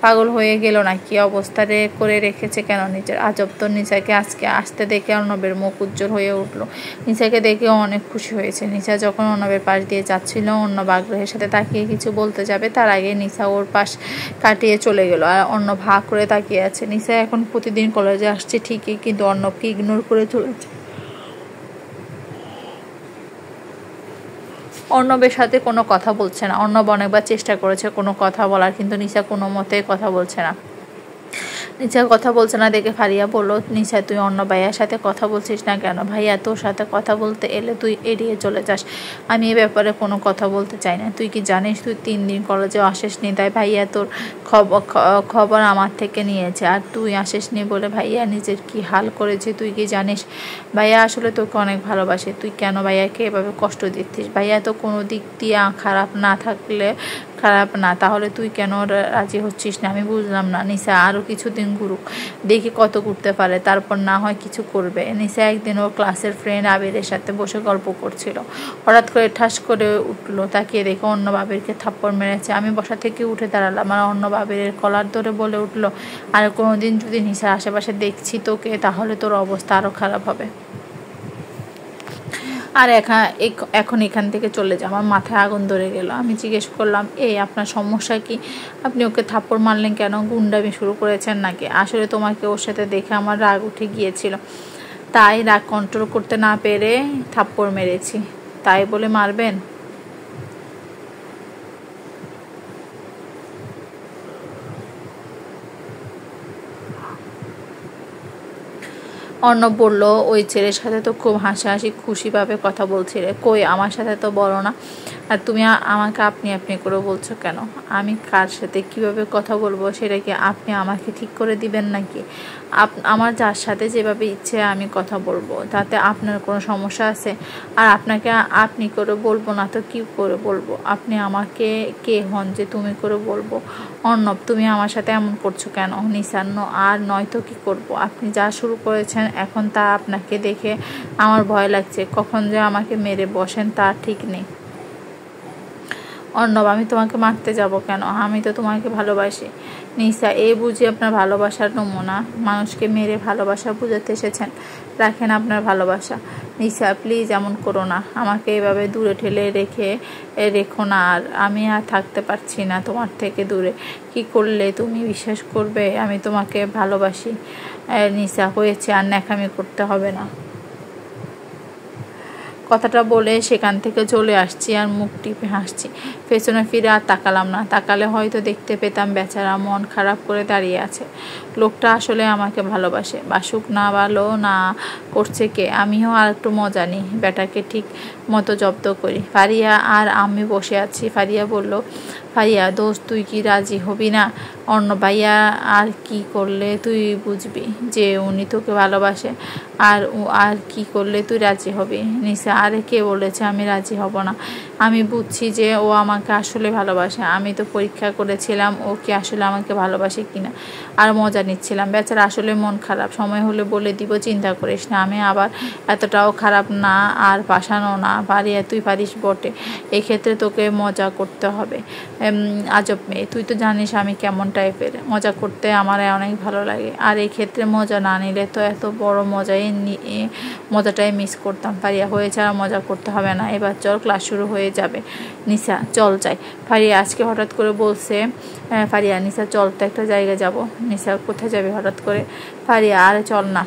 পাগল হয়ে গেল না, কি অবস্থা করে রেখেছে কেন নিজের। আজব তো। নিসাকে আজকে আসতে দেখে অর্ণবের মুখ উজ্জ্বল হয়ে উঠলো। নিসাকে দেখে অনেক খুশি হয়েছে। নিসা যখন অর্ণবের পাশ দিয়ে যাচ্ছিল, অর্ণব আগ্রহের সাথে তাকিয়ে কিছু বলতে যাবে, তার আগে নিসা ওর পাশ কাটিয়ে চলে গেল, আর অর্ণব হা করে তাকিয়ে আছে। নিসা এখন প্রতিদিন কলেজে আসছে ঠিকই, কিন্তু অর্ণবকে ইগনোর করে চলেছে। অর্ণবের সাথে কোনো কথা বলছে না। অর্ণব অনেকবার চেষ্টা করেছে কোনো কথা বলার, কিন্তু নিসা কোনো মতেই কথা বলছে না। নিসা কথা বলছে না দেখে ফারিয়া বলল, নিসা তুই অন্য ভাইয়ার সাথে কথা বলছিস না কেন? ভাইয়া তোর সাথে কথা বলতে এলে তুই এড়িয়ে চলে যাস। আমি এ ব্যাপারে কোনো কথা বলতে চাই না। তুই কি জানিস তুই 3 দিন কলেজে আসিসনি, তাই ভাইয়া তোর খবর আমার থেকে নিয়েছে। আর তুই আসিসনি বলে ভাইয়া নিজের কি হাল করেছে তুই কি জানিস? ভাইয়া আসলে তোকে অনেক ভালোবাসে। তুই কেন ভাইয়াকে এভাবে কষ্ট দিচ্ছিস? ভাইয়া তো কোনো দিক দিয়ে খারাপ না, তাহলে তুই কেন রাজি হচ্ছিস না? আমি বুঝলাম না। নিসা আরও কিছুদিন ঘুরুক, দেখি কত ঘুরতে পারে, তারপর না হয় কিছু করবে। নিসা একদিন ওর ক্লাসের ফ্রেন্ড আবিরের সাথে বসে গল্প করছিল, হঠাৎ করে ঠাস করে উঠলো, তাকিয়ে দেখে অর্ণব আবিরকে থাপ্পড় মেরেছে। আমি বসা থেকে উঠে দাঁড়ালাম, আর অর্ণব আবিরের কলার ধরে বলে উঠলো, আর কোনোদিন যদি নিসার আশেপাশে দেখছি তোকে, তাহলে তোর অবস্থা আরও খারাপ হবে। আর এখন এখান থেকে চলে যা। আমার মাথায় আগুন ধরে গেল। আমি জিজ্ঞেস করলাম, আপনার সমস্যা কি? আপনি ওকে থাপ্পড় মারলেন কেন? গুন্ডামি শুরু করেছেন নাকি? আসলে তোমাকে ওর সাথে দেখে আমার রাগ উঠে গিয়েছিল, তাই রাগ কন্ট্রোল করতে না পেরে থাপ্পড় মেরেছি। তাই বলে মারবেন? অর্ণব বলল, ওই ছেলের সাথে তো খুব হাসাহাসি খুশিভাবে কথা বলছিলে। কই, আমার সাথে তো বলো না। আর তুমি আমাকে আপনি আপনি করে বলছো কেন? আমি কার সাথে কিভাবে কথা বলবো সেটা কি আপনি আমাকে ঠিক করে দিবেন নাকি? আমার যার সাথে যেভাবে ইচ্ছে আমি কথা বলবো, তাতে আপনার কোনো সমস্যা আছে? আর আপনাকে আপনি করে বলবো না তো কি করে বলবো? আপনি আমাকে কে হন যে তুমি করে বলবো? অর্ণব, তুমি আমার সাথে এমন করছো কেন? নিসান, আর নয়তো কি করব? আপনি যা শুরু করেছেন এখন তা আপনাকে দেখে আমার ভয় লাগছে। কখন যে আমাকে মেরে বসেন তার ঠিক নেই। অর্ণব, আমি তোমাকে মারতে যাব কেন? আমি তো তোমাকে ভালোবাসি। নিসা, এই বুঝি আপনার ভালোবাসার নমুনা? মানুষকে মেরে ভালোবাসা বুঝাতে এসেছেন? রাখেন আপনার ভালোবাসা। নিসা, প্লিজ এমন করো না, আমাকে এভাবে দূরে ঠেলে রেখো না। আর আমি আর থাকতে পারছি না তোমার থেকে দূরে। কি করলে তুমি বিশ্বাস করবে আমি তোমাকে ভালোবাসি? নিসা, হয়েছে, আর ন্যাকামি করতে হবে না। কথাটা বলে সেখান থেকে চলে আসছি আর মুখ টিপে হাসছি। পেছনে ফিরে আর তাকালাম না। তাকালে হয়তো দেখতে পেতাম বেচারা মন খারাপ করে দাঁড়িয়ে আছে। লোকটা আসলে আমাকে ভালোবাসে। বাসুক না ভালো না করছে কে, আমিও আর একটু মজা নিই, বেটাকে ঠিক মতো জব্দ করি। ফারিয়া আর আমি বসে আছি। ফারিয়া বলল, ফারিয়া দোস্ত, তুই কি রাজি হবি না? ভাইয়া আর কি করলে তুই বুঝবি যে উনি তোকে ভালোবাসে? আর কি করলে তুই রাজি হবি? নিসা, আরে কে বলেছে আমি রাজি হব না? আমি বুঝছি যে ও আমাকে আসলে ভালোবাসে। আমি তো পরীক্ষা করেছিলাম ও কি আসলে আমাকে ভালোবাসে কিনা, আর মজা নিচ্ছিলাম। বেচারা আসলে মন খারাপ, সময় হলে বলে দিব, চিন্তা করিস না। আমি আবার এতটাও খারাপ না আর পাশানো না। ফারিয়া, তুই পারিস বটে, এক্ষেত্রে তোকে মজা করতে হবে। আজব মেয়ে, তুই তো জানিস আমি কেমন টাইপের। মজা করতে আমার অনেক ভালো লাগে, আর এই ক্ষেত্রে মজা না নিলে তো এত বড় মজাটাই মিস করতাম। ফারিয়া, হয়েছে, আর মজা করতে হবে না, এবার চল, ক্লাস শুরু হয়ে যাবে। নিসা, চল যাই। ফারিয়া আজকে হঠাৎ করে বলছে। ফারিয়া, নিসা চল তো, একটা জায়গায় যাব। নিসা, কোথায় যাবে হঠাৎ করে? ফারিয়া, আরে চল না।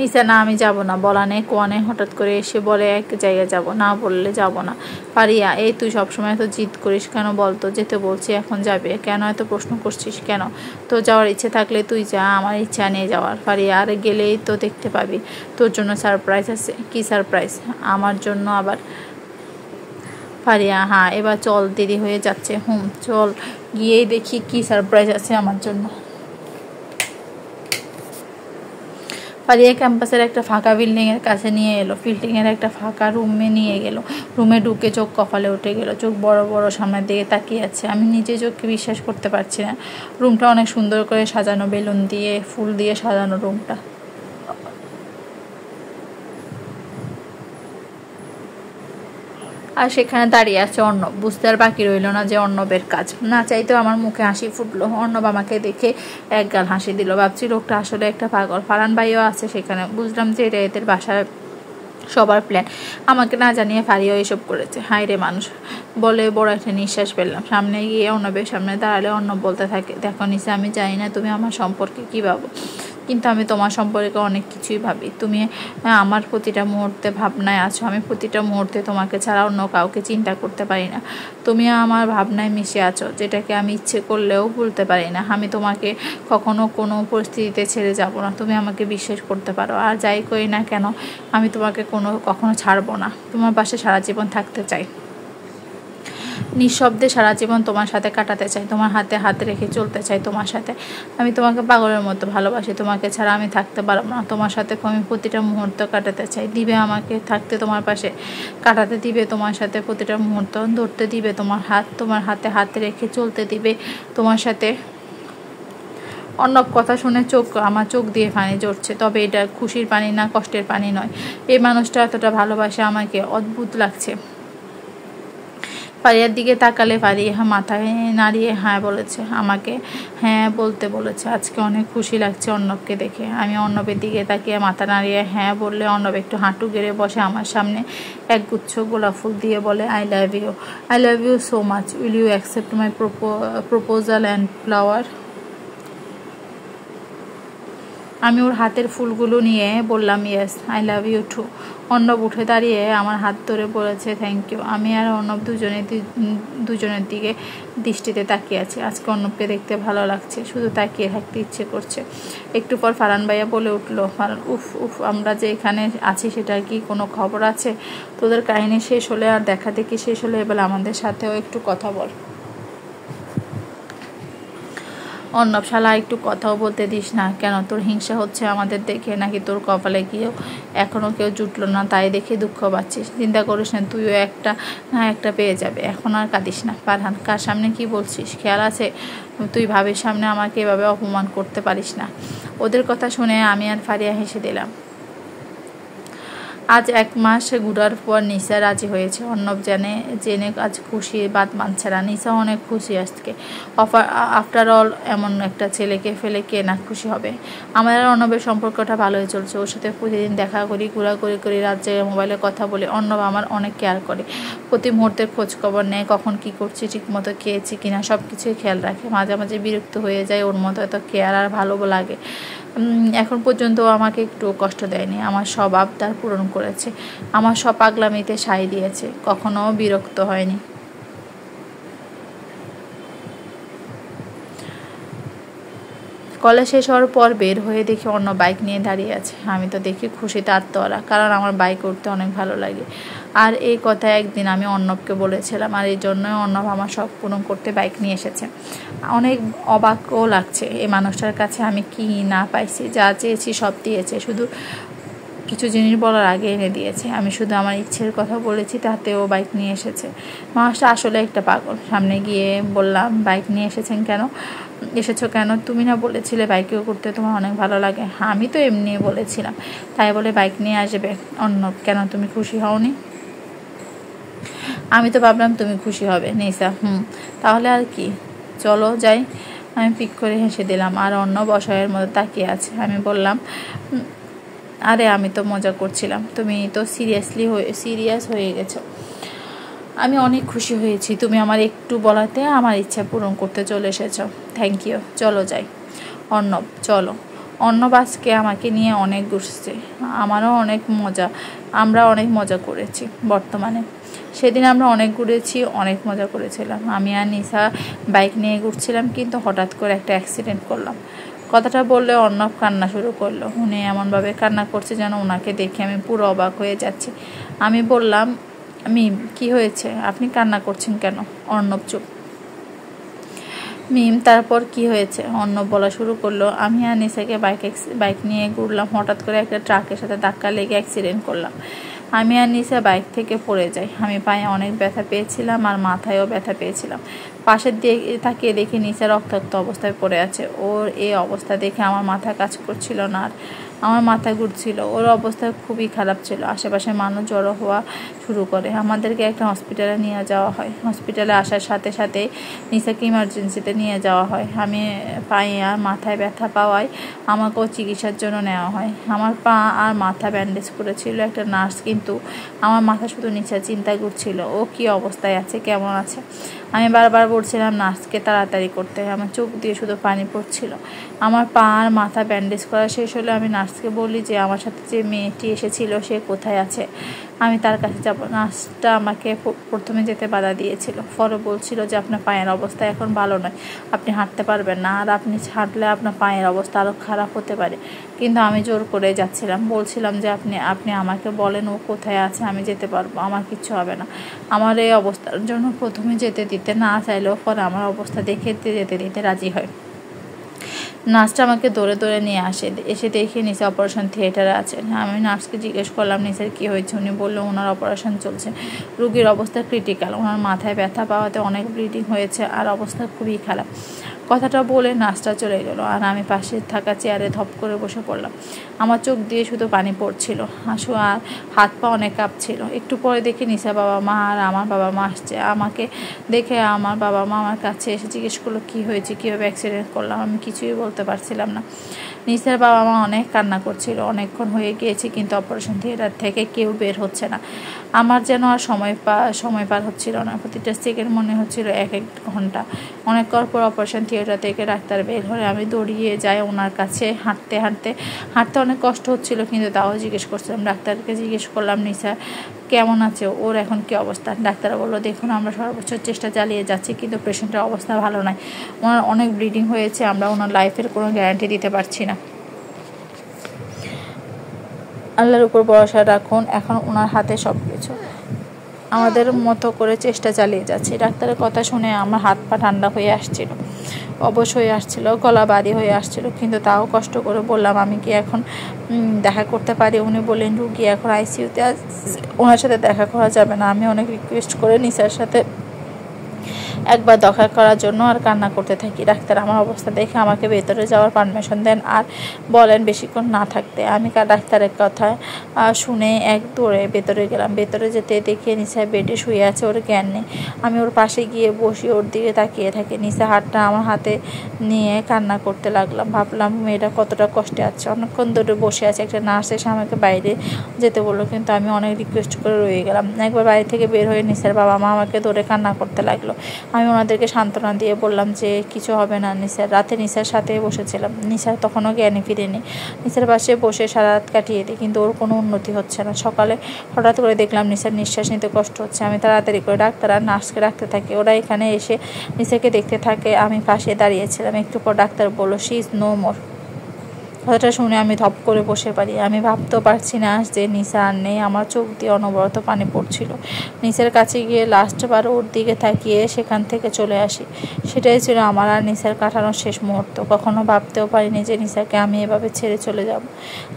নিসা, না আমি যাব না। বলা নেই কোয়া নেই, হঠাৎ করে এসে বলে এক জায়গায় যাব, না বললে যাব না। ফারিয়া, এই তুই সবসময় এত জিদ করিস কেন বলতো? যেতে বলছি, এখন যাবে কেন? এত প্রশ্ন করছিস কেন? তো যাওয়ার ইচ্ছে থাকলে তুই যা, আমার ইচ্ছা নেই যাওয়ার। ফারিয়া, আরে গেলেই তো দেখতে পাবি, তোর জন্য সারপ্রাইজ আছে। কি সারপ্রাইজ? আমার জন্য আবার? ফারিয়া, হ্যাঁ এবার চল, দেরি হয়ে যাচ্ছে। চল গিয়েই দেখি কি সারপ্রাইজ আছে আমার জন্য। ফারিয়া ক্যাম্পাসের একটা ফাঁকা বিল্ডিংয়ের কাছে নিয়ে এলো। বিল্ডিংয়ের একটা ফাঁকা রুমে নিয়ে গেল। রুমে ঢুকে চোখ কপালে উঠে গেল। চোখ বড় বড় সামনের দিকে তাকিয়ে আছে। আমি নিজে চোখকে বিশ্বাস করতে পারছি না। রুমটা অনেক সুন্দর করে সাজানো, বেলুন দিয়ে ফুল দিয়ে সাজানো রুমটা। আর সেখানে দাঁড়িয়ে আছে অর্ণব। বুঝতে আর বাকি রইল না যে অর্ণবের কাজ। না চাইতেও আমার মুখে হাসি ফুটলো। অর্ণব আমাকে দেখে এক গাল হাসি দিল। ভাবছি লোকটা আসলে একটা পাগল। ফারহান ভাইও আছে সেখানে। বুঝলাম যে এটা এদের বাসায় সবার প্ল্যান। আমাকে না জানিয়ে ফারিয়াও এসব করেছে। হায় রে মানুষ, বলে বড় একটা নিঃশ্বাস পেলাম। সামনে গিয়ে অর্ণবের সামনে দাঁড়ালে অর্ণব বলতে থাকে, দেখো নিসা, আমি জানি না তুমি আমার সম্পর্কে কী ভাবো, কিন্তু আমি তোমার সম্পর্কে অনেক কিছুই ভাবি। তুমি আমার প্রতিটা মুহূর্তে ভাবনায় আছো। আমি প্রতিটা মুহূর্তে তোমাকে ছাড়া অন্য কাউকে চিন্তা করতে পারি না। তুমি আমার ভাবনায় মিশে আছো, যেটাকে আমি ইচ্ছে করলেও ভুলতে পারি না। আমি তোমাকে কখনো কোনো পরিস্থিতিতে ছেড়ে যাব না, তুমি আমাকে বিশ্বাস করতে পারো। আর যাই করি না কেন, আমি তোমাকে কখনো ছাড়বো না। তোমার পাশে সারা জীবন থাকতে চাই, নিঃশব্দে সারা জীবন তোমার সাথে কাটাতে চাই, তোমার হাতে হাত রেখে চলতে চাই তোমার সাথে। আমি তোমাকে পাগলের মতো ভালোবাসি। তোমাকে ছাড়া আমি থাকতে পারবো না। তোমার সাথে আমি প্রতিটা মুহূর্ত কাটাতে চাই। দিবে আমাকে থাকতে তোমার পাশে, কাটাতে দিবে তোমার সাথে প্রতিটা মুহূর্ত, ধরতে দিবে তোমার হাত, তোমার হাতে হাত রেখে চলতে দিবে তোমার সাথে। অর্ণব কথা শুনে আমার চোখ দিয়ে পানি ঝরছে। তবে এটা খুশির পানি না, কষ্টের পানি নয়। এই মানুষটা এতটা ভালোবাসে আমাকে, অদ্ভুত লাগছে। ফারিয়ার দিকে তাকালে ফারিয়া মাথায় নাড়িয়ে হ্যাঁ বলেছে। আমাকে হ্যাঁ বলতে বলেছে। আজকে অনেক খুশি লাগছে অর্ণবকে দেখে। আমি অর্ণবের দিকে তাকিয়ে মাথা নাড়িয়ে হ্যাঁ বললে অর্ণব একটু হাঁটু গেড়ে বসে আমার সামনে, এক গুচ্ছ গোলাপ ফুল দিয়ে বলে, I love you so much, will you accept my proposal and flower? আমি ওর হাতের ফুলগুলো নিয়ে বললাম, yes, I love you too. Arnab উঠে দাঁড়িয়ে আমার হাত ধরে বলেছে, থ্যাংক ইউ। আমি আর অর্ণব দুজনের দিকে দৃষ্টিতে তাকিয়ে আছি। আজকে অর্ণবকে দেখতে ভালো লাগছে, শুধু তাকিয়ে থাকতে ইচ্ছে করছে। একটু পর ফারহান ভাইয়া বলে উঠলো, ফারহান, উফ, আমরা যে এখানে আছি সেটার কি কোনো খবর আছে? তোদের কাহিনী শেষ হলে আর দেখা দেখি শেষ হলে এবার আমাদের সাথেও একটু কথা বল। অর্ণব, শালা একটু কথাও বলতে দিস না কেন? তোর হিংসা হচ্ছে আমাদের দেখে, নাকি তোর কপালে গিয়েও এখনও কেউ জুটলো না তাই দেখে দুঃখ পাচ্ছিস? চিন্তা করিস না, তুইও একটা পেয়ে যাবে। এখন আর কাঁদিস না। ফারহান, কার সামনে কি বলছিস? খেয়াল আছে? তুই ভাবির সামনে আমাকে এভাবে অপমান করতে পারিস না। ওদের কথা শুনে আমি আর ফারিয়া হেসে দিলাম। আজ 1 মাস ঘুরার পর নিশা রাজি হয়েছে। অর্ণব জেনে আজ খুশি, বাদ মানছে না। নিশা অনেক খুশি আজকে। আফটার অল এমন একটা ছেলেকে ফেলে কে না খুশি হবে। আমাদের অর্ণবের সম্পর্কটা ভালোই চলছে। ওর সাথে প্রতিদিন দেখা করি, ঘোরাঘুরি করি, রাত জেগে মোবাইলে কথা বলি। অর্ণব আমার অনেক কেয়ার করে, প্রতি মুহূর্তের খোঁজ খবর নেয়, কখন কি করছি, ঠিক মতো খেয়েছি কিনা সব কিছুই খেয়াল রাখে। মাঝে মাঝে বিরক্ত হয়ে যায়, ওর মতো এত কেয়ার আর ভালো লাগে। এখন পর্যন্ত আমাকে একটু কষ্ট দেয়নি। আমার সব আবদার পূরণ করেছে, আমার সব পাগলামিতে সায় দিয়েছে, কখনো বিরক্ত হয়নি। কলেজ শেষ হওয়ার পর বের হয়ে দেখি অন্য বাইক নিয়ে দাঁড়িয়ে আছে। আমি তো দেখি খুশিতে আত্মহারা, কারণ আমার বাইক উঠতে অনেক ভালো লাগে। আর এই কথা একদিন আমি অর্ণবকে বলেছিলাম, আর এই জন্যই অর্ণব আমার শখ পূরণ করতে বাইক নিয়ে এসেছে। অনেক অবাকও লাগছে, এই মানুষটার কাছে আমি কি না পাইছি, যা চেয়েছি সব দিয়েছে, শুধু কিছু জিনিস বলার আগে এনে দিয়েছে। আমি শুধু আমার ইচ্ছের কথা বলেছি, তাতেও বাইক নিয়ে এসেছে। মানুষটা আসলে একটা পাগল। সামনে গিয়ে বললাম, বাইক নিয়ে এসেছো কেন? তুমি না বলেছিলে বাইকেও করতে তোমার অনেক ভালো লাগে? আমি তো এমনি বলেছিলাম, তাই বলে বাইক নিয়ে আসবে? অর্ণব, কেন তুমি খুশি হওনি? আমি তো ভাবলাম তুমি খুশি হবে। নিশা, তাহলে আর কি, চলো যাই। আমি পিক করে হেসে দিলাম, আর অর্ণব অসহায়ের মতো তাকিয়ে আছে। আমি বললাম, আরে আমি তো মজা করছিলাম, তুমি তো সিরিয়াস হয়ে গেছো। আমি অনেক খুশি হয়েছি, তুমি আমার একটু বলাতে আমার ইচ্ছা পূরণ করতে চলে এসেছো। থ্যাংক ইউ, চলো যাই। অর্ণব, চলো। অর্ণব আজকে আমাকে নিয়ে অনেক ঘুরছে, আমরা অনেক মজা করেছি। বর্তমানে সেদিন আমরা অনেক ঘুরেছি, অনেক মজা করেছিলাম। আমি আর নিশা বাইক নিয়ে ঘুরছিলাম, কিন্তু হঠাৎ করে একটা অ্যাক্সিডেন্ট করলাম। কথাটা বললে অর্ণব কান্না শুরু করলো। উনি এমনভাবে কান্না করছে যেন ওনাকে দেখে আমি পুরো অবাক হয়ে যাচ্ছি। আমি বললাম, মিম, কি হয়েছে? আপনি কান্না করছেন কেন? অর্ণব চুপ। মিম, তারপর কি হয়েছে? অর্ণব বলা শুরু করলো। আমি আর নিশাকে বাইক নিয়ে ঘুরলাম, হঠাৎ করে একটা ট্রাকের সাথে ধাক্কা লেগে অ্যাক্সিডেন্ট করলাম। আমি আর নিশা বাইক থেকে পড়ে যাই। আমি পায়ে অনেক ব্যথা পেয়েছিলাম, আর মাথায়ও ব্যথা পেয়েছিলাম। পাশের দিকে তাকিয়ে দেখি নিশা রক্তাক্ত অবস্থায় পড়ে আছে। ওর এই অবস্থা দেখে আমার মাথা কাজ করছিল না, আর আমার মাথা ঘুরছিল। ওর অবস্থা খুবই খারাপ ছিল। আশেপাশে মানুষ জড়ো হওয়া শুরু করে। আমাদেরকে একটা হসপিটালে নিয়ে যাওয়া হয়। হসপিটালে আসার সাথে সাথে নিশাকে ইমার্জেন্সিতে নিয়ে যাওয়া হয়। আমি পায়ে আর মাথায় ব্যথা পাওয়ায় আমাকেও চিকিৎসার জন্য নেওয়া হয়। আমার পা আর মাথা ব্যান্ডেজ করেছিল একটা নার্স, কিন্তু আমার মাথা শুধু নিচে চিন্তা করছিল, ও কি অবস্থায় আছে, কেমন আছে। আমি বারবার বলছিলাম নার্সকে তাড়াতাড়ি করতে। আমার চোখ দিয়ে শুধু পানি পড়ছিল। আমার পা আর মাথা ব্যান্ডেজ করা শেষ হলে আমি নার্সকে বলি যে আমার সাথে যে মেয়েটি এসেছিল সে কোথায় আছে, আমি তার কাছে যাব। নার্সটা আমাকে প্রথমে যেতে বাধা দিয়েছিল। পরে বলছিল যে আপনার পায়ের অবস্থা এখন ভালো নয়, আপনি হাঁটতে পারবেন না, আর আপনি হাঁটলে আপনার পায়ের অবস্থা আরও খারাপ হতে পারে। কিন্তু আমি জোর করে যাচ্ছিলাম, বলছিলাম যে আপনি আমাকে বলেন ও কোথায় আছে, আমি যেতে পারবো, আমার কিচ্ছু হবে না। আমার এই অবস্থার জন্য প্রথমে যেতে দিতে না চাইলেও পরে আমার অবস্থা দেখে যেতে দিতে রাজি হয়। নার্সটা আমাকে দৌড়ে নিয়ে এসে দেখে নিচে অপারেশন থিয়েটারে আছেন। আমি নার্সকে জিজ্ঞেস করলাম নিচের কী হয়েছে। উনি বললো ওনার অপারেশন চলছে, রুগীর অবস্থা ক্রিটিক্যাল, ওনার মাথায় ব্যথা পাওয়াতে অনেক ব্লিডিং হয়েছে, আর অবস্থা খুবই খারাপ। কথাটা বলে নার্সটা চলে গেল, আর আমি পাশে থাকা চেয়ারে ধপ করে বসে পড়লাম। আমার চোখ দিয়ে শুধু পানি পড়ছিল, হাসু আর হাত পা অনেক কাঁপছিল। একটু পরে দেখি নিশা বাবা মা আর আমার বাবা মা আসছে। আমাকে দেখে আমার বাবা মা আমার কাছে এসে জিজ্ঞেস করলো কী হয়েছে, কীভাবে অ্যাক্সিডেন্ট করলাম। আমি কিছুই বলতে পারছিলাম না। নিশার বাবা মা অনেক কান্না করছিল। অনেকক্ষণ হয়ে গিয়েছে, কিন্তু অপারেশন থিয়েটার থেকে কেউ বের হচ্ছে না। আমার যেন আর সময় পার হচ্ছিল না। প্রতিটা সেকেন্ড মনে হচ্ছিল এক ঘন্টা। অনেক পর অপারেশন থিয়েটার থেকে ডাক্তার বের হলে আমি দৌড়িয়ে যাই ওনার কাছে। হাঁটতে অনেক কষ্ট হচ্ছিল, কিন্তু তাও জিজ্ঞেস করছিলাম। ডাক্তারকে জিজ্ঞেস করলাম নিশা কেমন আছে, ওর এখন কী অবস্থা। ডাক্তার বললো, দেখুন আমরা সর্বোচ্চ চেষ্টা চালিয়ে যাচ্ছি, কিন্তু পেশেন্টের অবস্থা ভালো নয়, ওনার অনেক ব্লিডিং হয়েছে, আমরা ওনার লাইফের কোনো গ্যারান্টি দিতে পারছি না। আল্লাহর উপর ভরসা রাখুন, এখন ওনার হাতে সব কিছু, আমাদের মতো করে চেষ্টা চালিয়ে যাচ্ছি। ডাক্তারের কথা শুনে আমার হাত পা ঠান্ডা হয়ে আসছিল, অবশ হয়ে আসছিল, গলা বাড়ি হয়ে আসছিল, কিন্তু তাও কষ্ট করে বললাম আমি কি এখন দেখা করতে পারি। উনি বললেন রুগী এখন আইসিইউতে, ওনার সাথে দেখা করা যাবে না। আমি অনেক রিকোয়েস্ট করে নিশার সাথে একবার দেখা করার জন্য আর কান্না করতে থাকি। ডাক্তার আমার অবস্থা দেখে আমাকে ভেতরে যাওয়ার পারমিশন দেন আর বলেন বেশিক্ষণ না থাকতে। আমি ডাক্তারের কথা শুনে এক দৌড়ে ভেতরে গেলাম। ভেতরে যেতে দেখে নিশা বেডে শুয়ে আছে, ওর জ্ঞান নেই। আমি ওর পাশে গিয়ে বসি, ওর দিকে তাকিয়ে থাকি। নিশা হাতটা আমার হাতে নিয়ে কান্না করতে লাগলাম। ভাবলাম মেয়েটা কতটা কষ্টে আছে। অনেকক্ষণ ধরে বসে আছে। একটা নার্স এসে আমাকে বাইরে যেতে বললো, কিন্তু আমি অনেক রিকোয়েস্ট করে রয়ে গেলাম। একবার বাড়ি থেকে বের হয়ে নিশার বাবা মা আমাকে ধরে কান্না করতে লাগলো। আমি ওনাদেরকে সান্ত্বনা দিয়ে বললাম যে কিছু হবে না। রাতে নিশার সাথে বসেছিলাম। নিশা তখনও জ্ঞানে ফিরেনি। নিশার পাশে বসে সারা রাত কাটিয়ে দিই, কিন্তু ওর কোনো উন্নতি হচ্ছে না। সকালে হঠাৎ করে দেখলাম নিশার নিঃশ্বাস নিতে কষ্ট হচ্ছে। আমি তাড়াতাড়ি করে ডাক্তার আর নার্সকে ডাকতে থাকি। ওরা এখানে এসে নিশাকে দেখতে থাকে। আমি পাশে দাঁড়িয়েছিলাম। একটু পর ডাক্তার বললো, শি ইজ নো মোর। কথাটা শুনে আমি ধপ করে বসে পারি। আমি ভাবতেও পারছি না যে নিশা আর নেই। আমার চোখ দিয়ে অনবরত পানি পড়ছিল। নিশার কাছে গিয়ে লাস্টবার ওর দিকে তাকিয়ে সেখান থেকে চলে আসি। সেটাই ছিল আমার আর নিশার কাটানোর শেষ মুহূর্ত। কখনো ভাবতেও পারিনি যে নিশাকে আমি এভাবে ছেড়ে চলে যাব,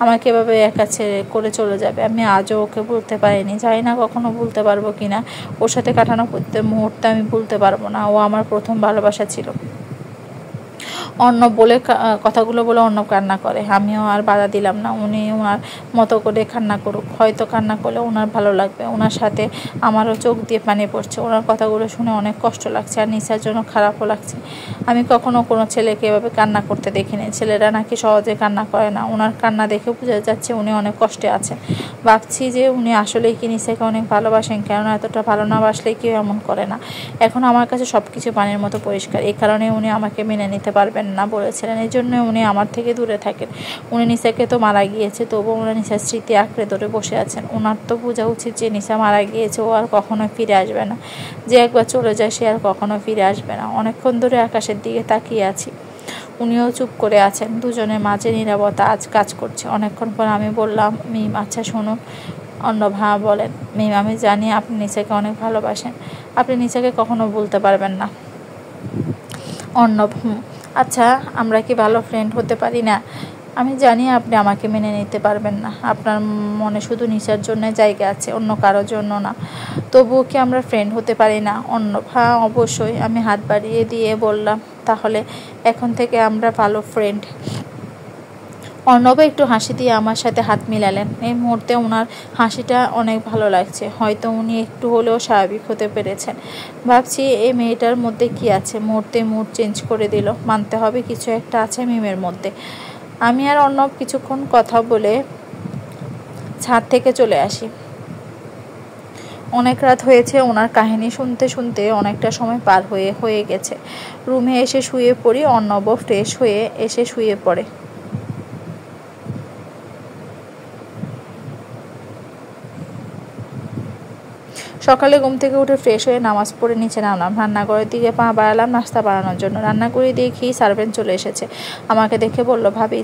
আমাকে এভাবে একা ছেড়ে করে চলে যাবে। আমি আজও ওকে ভুলতে পারিনি। জানি না কখনো ভুলতে পারবো কিনা। ওর সাথে কাটানো প্রত্যেক মুহূর্তে আমি ভুলতে পারবো না। ও আমার প্রথম ভালোবাসা ছিল। অর্ণব বলে কথাগুলো বলে অর্ণব কান্না করে। আমিও আর বাধা দিলাম না। উনি ওনার মতো করে কান্না করুক। হয়তো কান্না করলে ওনার ভালো লাগবে। ওনার সাথে আমারও চোখ দিয়ে পানি পড়ছে। ওনার কথাগুলো শুনে অনেক কষ্ট লাগছে আর নিশার জন্য খারাপও লাগছে। আমি কখনো কোনো ছেলেকে এভাবে কান্না করতে দেখিনি। ছেলেরা নাকি সহজে কান্না করে না। ওনার কান্না দেখে বোঝা যাচ্ছে উনি অনেক কষ্টে আছেন। ভাবছি যে উনি আসলেই কি নিশাকে অনেক ভালোবাসেন, কেননা এতটা ভালো না বাসলে কেউ এমন করে না। এখন আমার কাছে সব কিছু পানির মতো পরিষ্কার। এই কারণে উনি আমাকে মেনে নিতে পারবেন না বলেছিলেন। এই জন্য উনি আমার থেকে দূরে থাকেন। উনি নিশাকে তো মারা গিয়েছে, তবুও উনি নিশার স্মৃতি আঁকড়ে ধরে বসে আছেন। ওনার তো বোঝা উচিত যে নিশা মারা গিয়েছে, ও আর কখনো ফিরে আসবে না। যে একবার চলে যায় সে আর কখনো ফিরে আসবে না। অনেকক্ষণ ধরে আকাশের দিকে তাকিয়ে আছি। উনিও চুপ করে আছেন। দুজনের মাঝে নীরবতা আজ কাজ করছে। অনেকক্ষণ পর আমি বললাম, মিম আচ্ছা শুনুন। অর্ণব হ্যাঁ বলেন। মিম আমি জানি আপনি নিশাকে অনেক ভালোবাসেন। আপনি নিশাকে কখনো ভুলতে পারবেন না। অর্ণব আচ্ছা আমরা কি ভালো ফ্রেন্ড হতে পারি না? আমি জানি আপনি আমাকে মেনে নিতে পারবেন না। আপনার মনে শুধু নিশার জন্য জায়গা আছে, অন্য কারোর জন্য না। তবুও কি আমরা ফ্রেন্ড হতে পারি না? অর্ণব হ্যাঁ অবশ্যই। আমি হাত বাড়িয়ে দিয়ে বললাম, তাহলে এখন থেকে আমরা ভালো ফ্রেন্ড। অর্ণব একটু হাসি দিয়ে আমার সাথে হাত মিলালেন। এই মুহূর্তে ওনার হাসিটা অনেক ভালো লাগছে। হয়তো উনি একটু হলেও স্বাভাবিক হতে পেরেছেন। ভাবছি এই মেয়েটার মধ্যে কি আছে। মুহূর্তে মুড চেঞ্জ করে দিল। মানতে হবে কিছু একটা আছে মিমের মধ্যে। আমি আর অর্ণব কিছুক্ষণ কথা বলে ছাদ থেকে চলে আসি। অনেক রাত হয়েছে। ওনার কাহিনী শুনতে শুনতে অনেকটা সময় পার হয়ে গেছে। রুমে এসে শুয়ে পড়ি। অর্ণব ফ্রেশ হয়ে এসে শুয়ে পড়ে। সকালে ঘুম থেকে উঠে ফ্রেশ হয়ে নামাজ পড়ে নিচে নামলাম। রান্নাঘরের দিকে পা বাড়ালাম নাস্তা বানানোর জন্য। রান্না করে দেখি সার্ভেন্ট চলে এসেছে। আমাকে দেখে বলল, ভাবি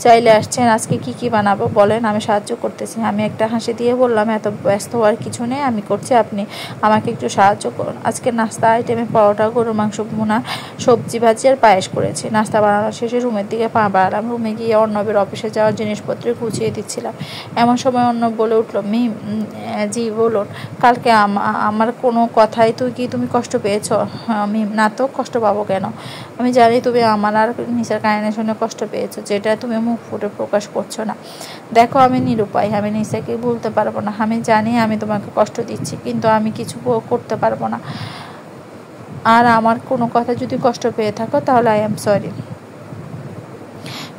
চাইলে আসছেন, আজকে কি বানাবো বলেন, আমি সাহায্য করতেছি। আমি একটা হাসি দিয়ে বললাম, এত ব্যস্ত হওয়ার কিছু নেই, আমি করছি, আপনি আমাকে একটু সাহায্য করুন। আজকে নাস্তা আইটেমে পরোটা, গরুর মাংস ভুনা, সবজি ভাজি আর পায়েস করেছি। নাস্তা বানানোর শেষে রুমের দিকে পা বাড়ালাম। রুমে গিয়ে অর্ণবের অফিসে যাওয়ার জিনিসপত্র গুছিয়ে দিচ্ছিলাম। এমন সময় অর্ণব বলে উঠল, মিম জি বলুন। কালকে আমার কোনো কথাই তুমি কষ্ট পেয়েছ? আমি না তো, কষ্ট পাবো কেন? আমি জানি তুমি আমার আর নিশার কাহিনী শুনে কষ্ট পেয়েছো, যেটা তুমি মুখ ফুটে প্রকাশ করছো না। দেখো আমি নিরুপায়। আমি নিশাকে ভুলতে পারবো না। আমি জানি আমি তোমাকে কষ্ট দিচ্ছি, কিন্তু আমি কিছু করতে পারবো না। আর আমার কোনো কথা যদি কষ্ট পেয়ে থাকো তাহলে আই এম সরি।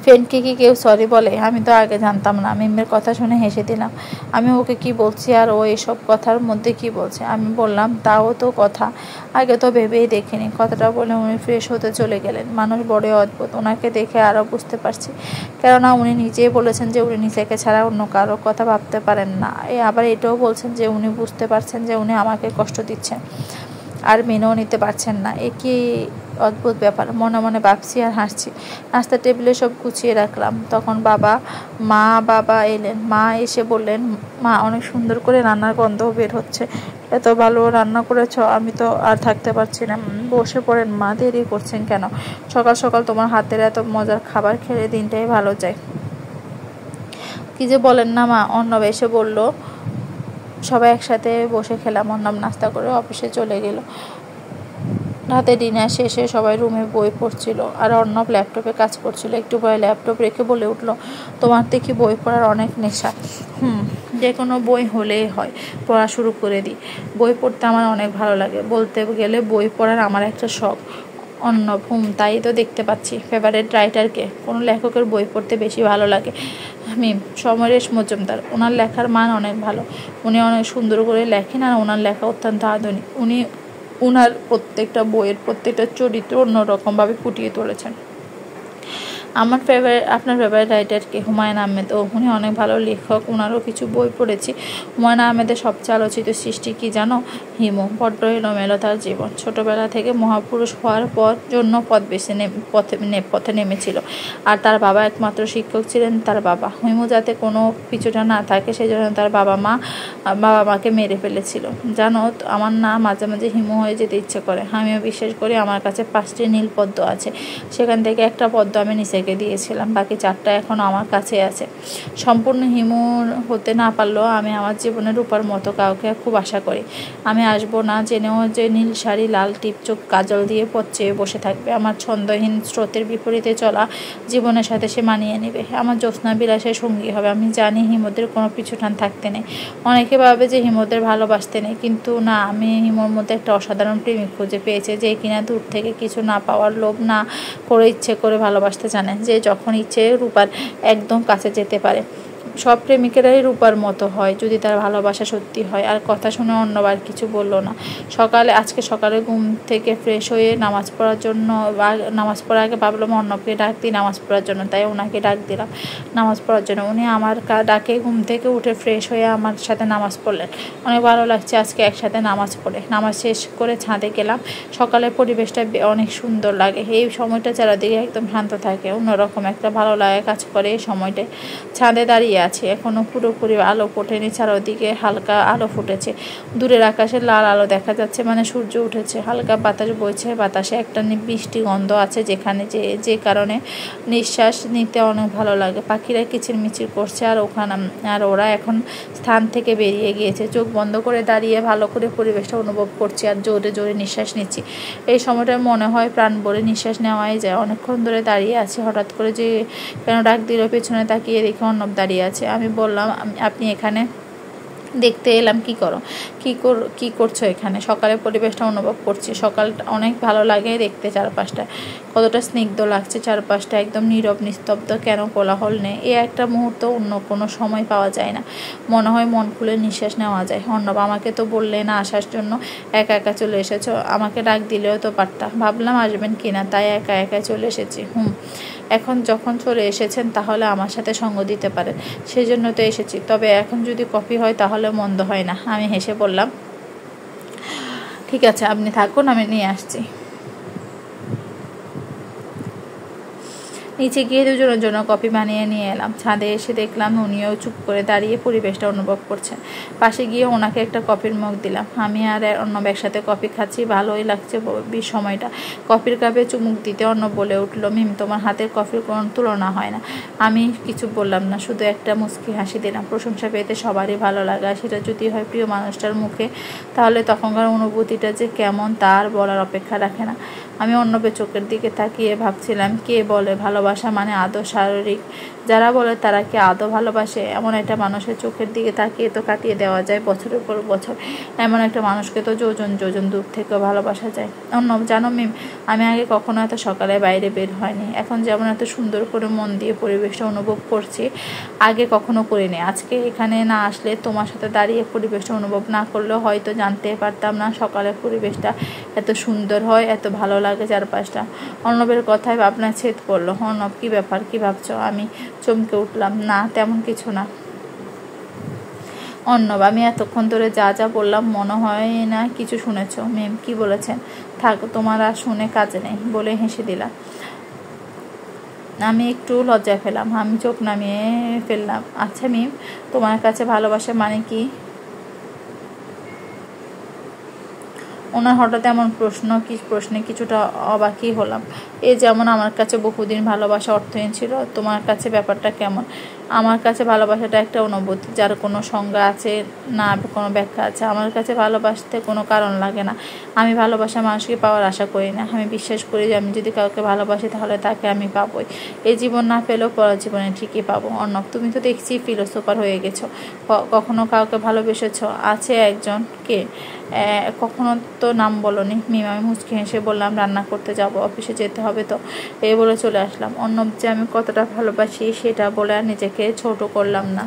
ফ্রেন্ডকে কি কেউ সরি বলে? আমি তো আগে জানতাম না। মিমের কথা শুনে হেসে দিলাম। আমি ওকে কি বলছি আর ও এসব কথার মধ্যে কি বলছে? আমি বললাম, তাও তো কথা, আগে তো ভেবেই দেখিনি। কথাটা বলে উনি ফ্রেশ হতে চলে গেলেন। মানুষ বড়ই অদ্ভুত। ওনাকে দেখে আরও বুঝতে পারছি, কেননা উনি নিজেই বলেছেন যে উনি নিজেকে ছাড়া অন্য কারো কথা ভাবতে পারেন না। আবার এটাও বলছেন যে উনি বুঝতে পারছেন যে উনি আমাকে কষ্ট দিচ্ছেন আর মেনেও নিতে পারছেন না। এ কি অদ্ভুত ব্যাপার। মনে মনে ভাবছি আর হাসছি। নাস্তার টেবিলে সব গুছিয়ে রাখলাম। তখন বাবা এলেন। মা এসে বললেন, মা অনেক সুন্দর করে রান্নার গন্ধ বের হচ্ছে, এত ভালো রান্না করেছ, আমি তো আর থাকতে পারছি না। বসে পড়েন মা, দেরি করছেন কেন? সকাল সকাল তোমার হাতের এত মজার খাবার খেলে দিনটাই ভালো যায়। কি যে বলেন না মা, অর্ণব এসে বলল। সবাই একসাথে বসে খেলাম। অর্ণব নাস্তা করে অফিসে চলে গেল। রাতে ডিনার শেষে সবাই রুমে বই পড়ছিল আর অর্ণব ল্যাপটপে কাজ করছিল। একটু পরে ল্যাপটপ রেখে বলে উঠলো, তোমার দেখি বই পড়ার অনেক নেশা। যে কোনো বই হলেই হয়, পড়া শুরু করে দিই। বই পড়তে আমার অনেক ভালো লাগে, বলতে গেলে বই পড়ার আমার একটা শখ। অর্ণব, তাই তো দেখতে পাচ্ছি। ফেভারিট রাইটারকে? কোনো লেখকের বই পড়তে বেশি ভালো লাগে? সমরেশ মজুমদার। ওনার লেখার মান অনেক ভালো, উনি অনেক সুন্দর করে লেখেন আর ওনার লেখা অত্যন্ত আধুনিক। উনার প্রত্যেকটা বইয়ের প্রত্যেকটা চরিত্র অন্যরকমভাবে ফুটিয়ে তুলেছেন। আপনার ফেভারিট রাইটারকে? হুমায়ুন আহমেদ। উনি অনেক ভালো লেখক, ওনারও কিছু বই পড়েছি। হুমায়ুন আহমেদের সবচেয়ে আলোচিত সৃষ্টি কি জানো? হিমু। বড্ড এলোমেলো তার জীবন, ছোটবেলা থেকে মহাপুরুষ হওয়ার জন্য পথে নেমেছিল। আর তার বাবা একমাত্র শিক্ষক ছিলেন তার বাবা। হিমু যাতে কোনো পিছুটা না থাকে সেজন্য তার বাবা মাকে মেরে ফেলেছিল। জানো, আমার না মাঝে মাঝে হিমু হয়ে যেতে ইচ্ছে করে। আমিও বিশ্বাস করি। আমার কাছে 5টি নীল পদ্ম আছে, সেখান থেকে একটা পদ্ম আমি নিচে দিয়েছিলাম, বাকি 4টা এখনো আমার কাছে আছে। সম্পূর্ণ হিমুর হতে না পারলেও আমি আমার জীবনের রূপার মতো কাউকে খুব আশা করি। আমি আসবো না জেনেও যে নীল শাড়ি, লাল টিপ, চোখ কাজল দিয়ে পথ চেয়ে বসে থাকবে। আমার ছন্দহীন স্রোতের বিপরীতে চলা জীবনের সাথে সে মানিয়ে নেবে, আমার জ্যোৎস্না বিলাসের সঙ্গী হবে। আমি জানি হিমুদের কোনো পিছুটান থাকতে নেই। অনেকে ভাবে যে হিমুদের ভালোবাসতে নেই, কিন্তু না, আমি হিমুর মধ্যে একটা অসাধারণ প্রেমিক খুঁজে পেয়েছি, যে কিনা দূর থেকে কিছু না পাওয়ার লোভ না করে ইচ্ছে করে ভালোবাসতে জানে, যে যখন ইচ্ছে রূপার একদম কাছে যেতে পারে। সব প্রেমিকেরাই রূপার মতো হয় যদি তার ভালোবাসা সত্যি হয়। আর কথা শুনে অন্যবার কিছু বলল না। আজকে সকালে ঘুম থেকে ফ্রেশ হয়ে নামাজ পড়ার আগে ভাবলাম অর্ণবকে ডাক দিই নামাজ পড়ার জন্য, তাই ওনাকে ডাক দিলাম নামাজ পড়ার জন্য। উনি আমার ডাকে ঘুম থেকে উঠে ফ্রেশ হয়ে আমার সাথে নামাজ পড়লেন। অনেক ভালো লাগছে আজকে একসাথে নামাজ পড়ে। নামাজ শেষ করে ছাদে গেলাম। সকালের পরিবেশটা অনেক সুন্দর লাগে। এই সময়টা চারিদিকে একদম শান্ত থাকে, অন্যরকম একটা ভালো লাগে কাজ করে এই সময়টায়। ছাদে দাঁড়িয়ে আছে, এখনো পুরোপুরি আলো ফোটেনি, চারদিকে হালকা আলো ফুটেছে। দূরের আকাশে লাল আলো দেখা যাচ্ছে, মানে সূর্য উঠেছে। হালকা বাতাস বইছে, বাতাসে একটা বৃষ্টি গন্ধ আছে, যে কারণে নিঃশ্বাস নিতে অনেক ভালো লাগে। পাখিরা কিচিরমিচির করছে আর ওরা এখন স্থান থেকে বেরিয়ে গিয়েছে। চোখ বন্ধ করে দাঁড়িয়ে ভালো করে পরিবেশটা অনুভব করছি আর জোরে জোরে নিঃশ্বাস নিচ্ছি। এই সময়টায় মনে হয় প্রাণ ভরে নিঃশ্বাস নেওয়াই যায়। অনেকক্ষণ ধরে দাঁড়িয়ে আছি, হঠাৎ করে যে কেন ডাক দিল, পেছনে তাকিয়ে দেখে অর্ণব দাঁড়িয়ে আছে। আমি বললাম, আপনি এখানে? দেখতে এলাম। কি করছো এখানে? সকালের পরিবেশটা অনুভব করছি। সকালটা অনেক ভালো লাগে দেখতে। চারপাশটা কতটা স্নিগ্ধ লাগছে, চারপাশটা একদম নীরব নিস্তব্ধ, কেন কোলাহল নেই। একটা মুহূর্ত অন্য কোনো সময় পাওয়া যায় না। মনে হয় মন খুলে নিঃশ্বাস নেওয়া যায়। অর্ণব, আমাকে তো বললে না আসার জন্য, একা একা চলে এসেছো। আমাকে ডাক দিলেও তো পারতা, ভাবলাম আসবেন কিনা, তাই একা একা চলে এসেছি। এখন যখন চলে এসেছেন তাহলে আমার সাথে সঙ্গ দিতে পারেন, সেই জন্য তো এসেছি। তবে এখন যদি কফি হয় তাহলে মন্দ হয় না। আমি হেসে বললাম, ঠিক আছে, আপনি থাকুন, আমি নিয়ে আসছি। নিচে গিয়ে দুজনের জন্য কফি বানিয়ে নিয়ে এলাম। ছাদে এসে দেখলাম উনিও চুপ করে দাঁড়িয়ে পরিবেশটা অনুভব করছেন। পাশে গিয়ে ওনাকে একটা কফির মগ দিলাম। আমি আর অর্ণব একসাথে কফি খাচ্ছি, ভালোই লাগছে সময়টা। কফির কাপে চুমুক দিতে অর্ণব বলে উঠল, তোমার হাতের কফির কোনো তুলনা হয় না। আমি কিছু বললাম না, শুধু একটা মুচকি হাসি দিলাম। প্রশংসা পেতে সবারই ভালো লাগা, সেটা যদি হয় প্রিয় মানুষটার মুখে, তাহলে তখনকার অনুভূতিটা যে কেমন তার বলার অপেক্ষা রাখে না। আমি অর্ণবের চোখের দিকে তাকিয়ে ভাবছিলাম, কে বলে ভালোবাসা মানে আদৌ শারীরিক? যারা বলে তারা কি আদৌ ভালোবাসে? এমন একটা মানুষের চোখের দিকে তাকিয়ে তো কাটিয়ে দেওয়া যায় বছরের পর বছর। এমন একটা মানুষকে তো যোজন যোজন দূর থেকেও ভালোবাসা যায়। অর্ণব, জানো আমি আগে কখনো এত সকালে বাইরে বের হয়নি। এখন যেমন এত সুন্দর করে মন দিয়ে পরিবেশটা অনুভব করছি, আগে কখনো করিনি। আজকে এখানে না আসলে, তোমার সাথে দাঁড়িয়ে পরিবেশটা অনুভব না করলেও হয়তো জানতে পারতাম না সকালের পরিবেশটা এত সুন্দর হয়, এত ভালো লাগে চারপাশটা। অর্ণবের কথায় ভাবনা ছেদ করলো। অর্ণব, কি ব্যাপার, কি ভাবছো? আমি চমকে উঠলাম। না, তেমন কিছু না। অর্ণব, আমি এতক্ষণ ধরে যা যা বললাম মনে হয় না কিছু শুনেছো। কি বলেছেন? থাক, তোমার আর শুনে কাজে নেই, বলে হেসে দিলাম। আমি একটু লজ্জায় পেলাম। আমি চোখ নামিয়ে ফেললাম। আচ্ছা তোমার কাছে ভালোবাসা মানে কি? ওনার হঠাৎ এমন প্রশ্নে কিছুটা অবাকই হলাম। যেমন আমার কাছে বহুদিন ভালোবাসা অর্থহীন ছিল, তোমার কাছে ব্যাপারটা কেমন? আমার কাছে ভালোবাসাটা একটা অনুভূতি, যার কোনো সংজ্ঞা আছে না কোনো ব্যাখ্যা আছে। আমার কাছে ভালোবাসতে কোনো কারণ লাগে না। আমি ভালোবাসা মানুষকে পাওয়ার আশা করি না। আমি বিশ্বাস করি যে আমি যদি কাউকে ভালোবাসি তাহলে তাকে আমি পাবোই। এই জীবন না পেলেও পরের জীবনে ঠিকই পাবো। অর্ণব, তুমি তো দেখছি ফিলোসোফার হয়ে গেছো। কখনো কাউকে ভালোবেসেছ? আছে একজন। কে? কখনো তো নাম বলনি। আমি মুচকি হেসে বললাম, রান্না করতে যাব, অফিসে যেতে হবে তো, এই বলে চলে আসলাম। অর্ণব যে আমি কতটা ভালোবাসি সেটা বলে আর নিজেকে ছোট করলাম না।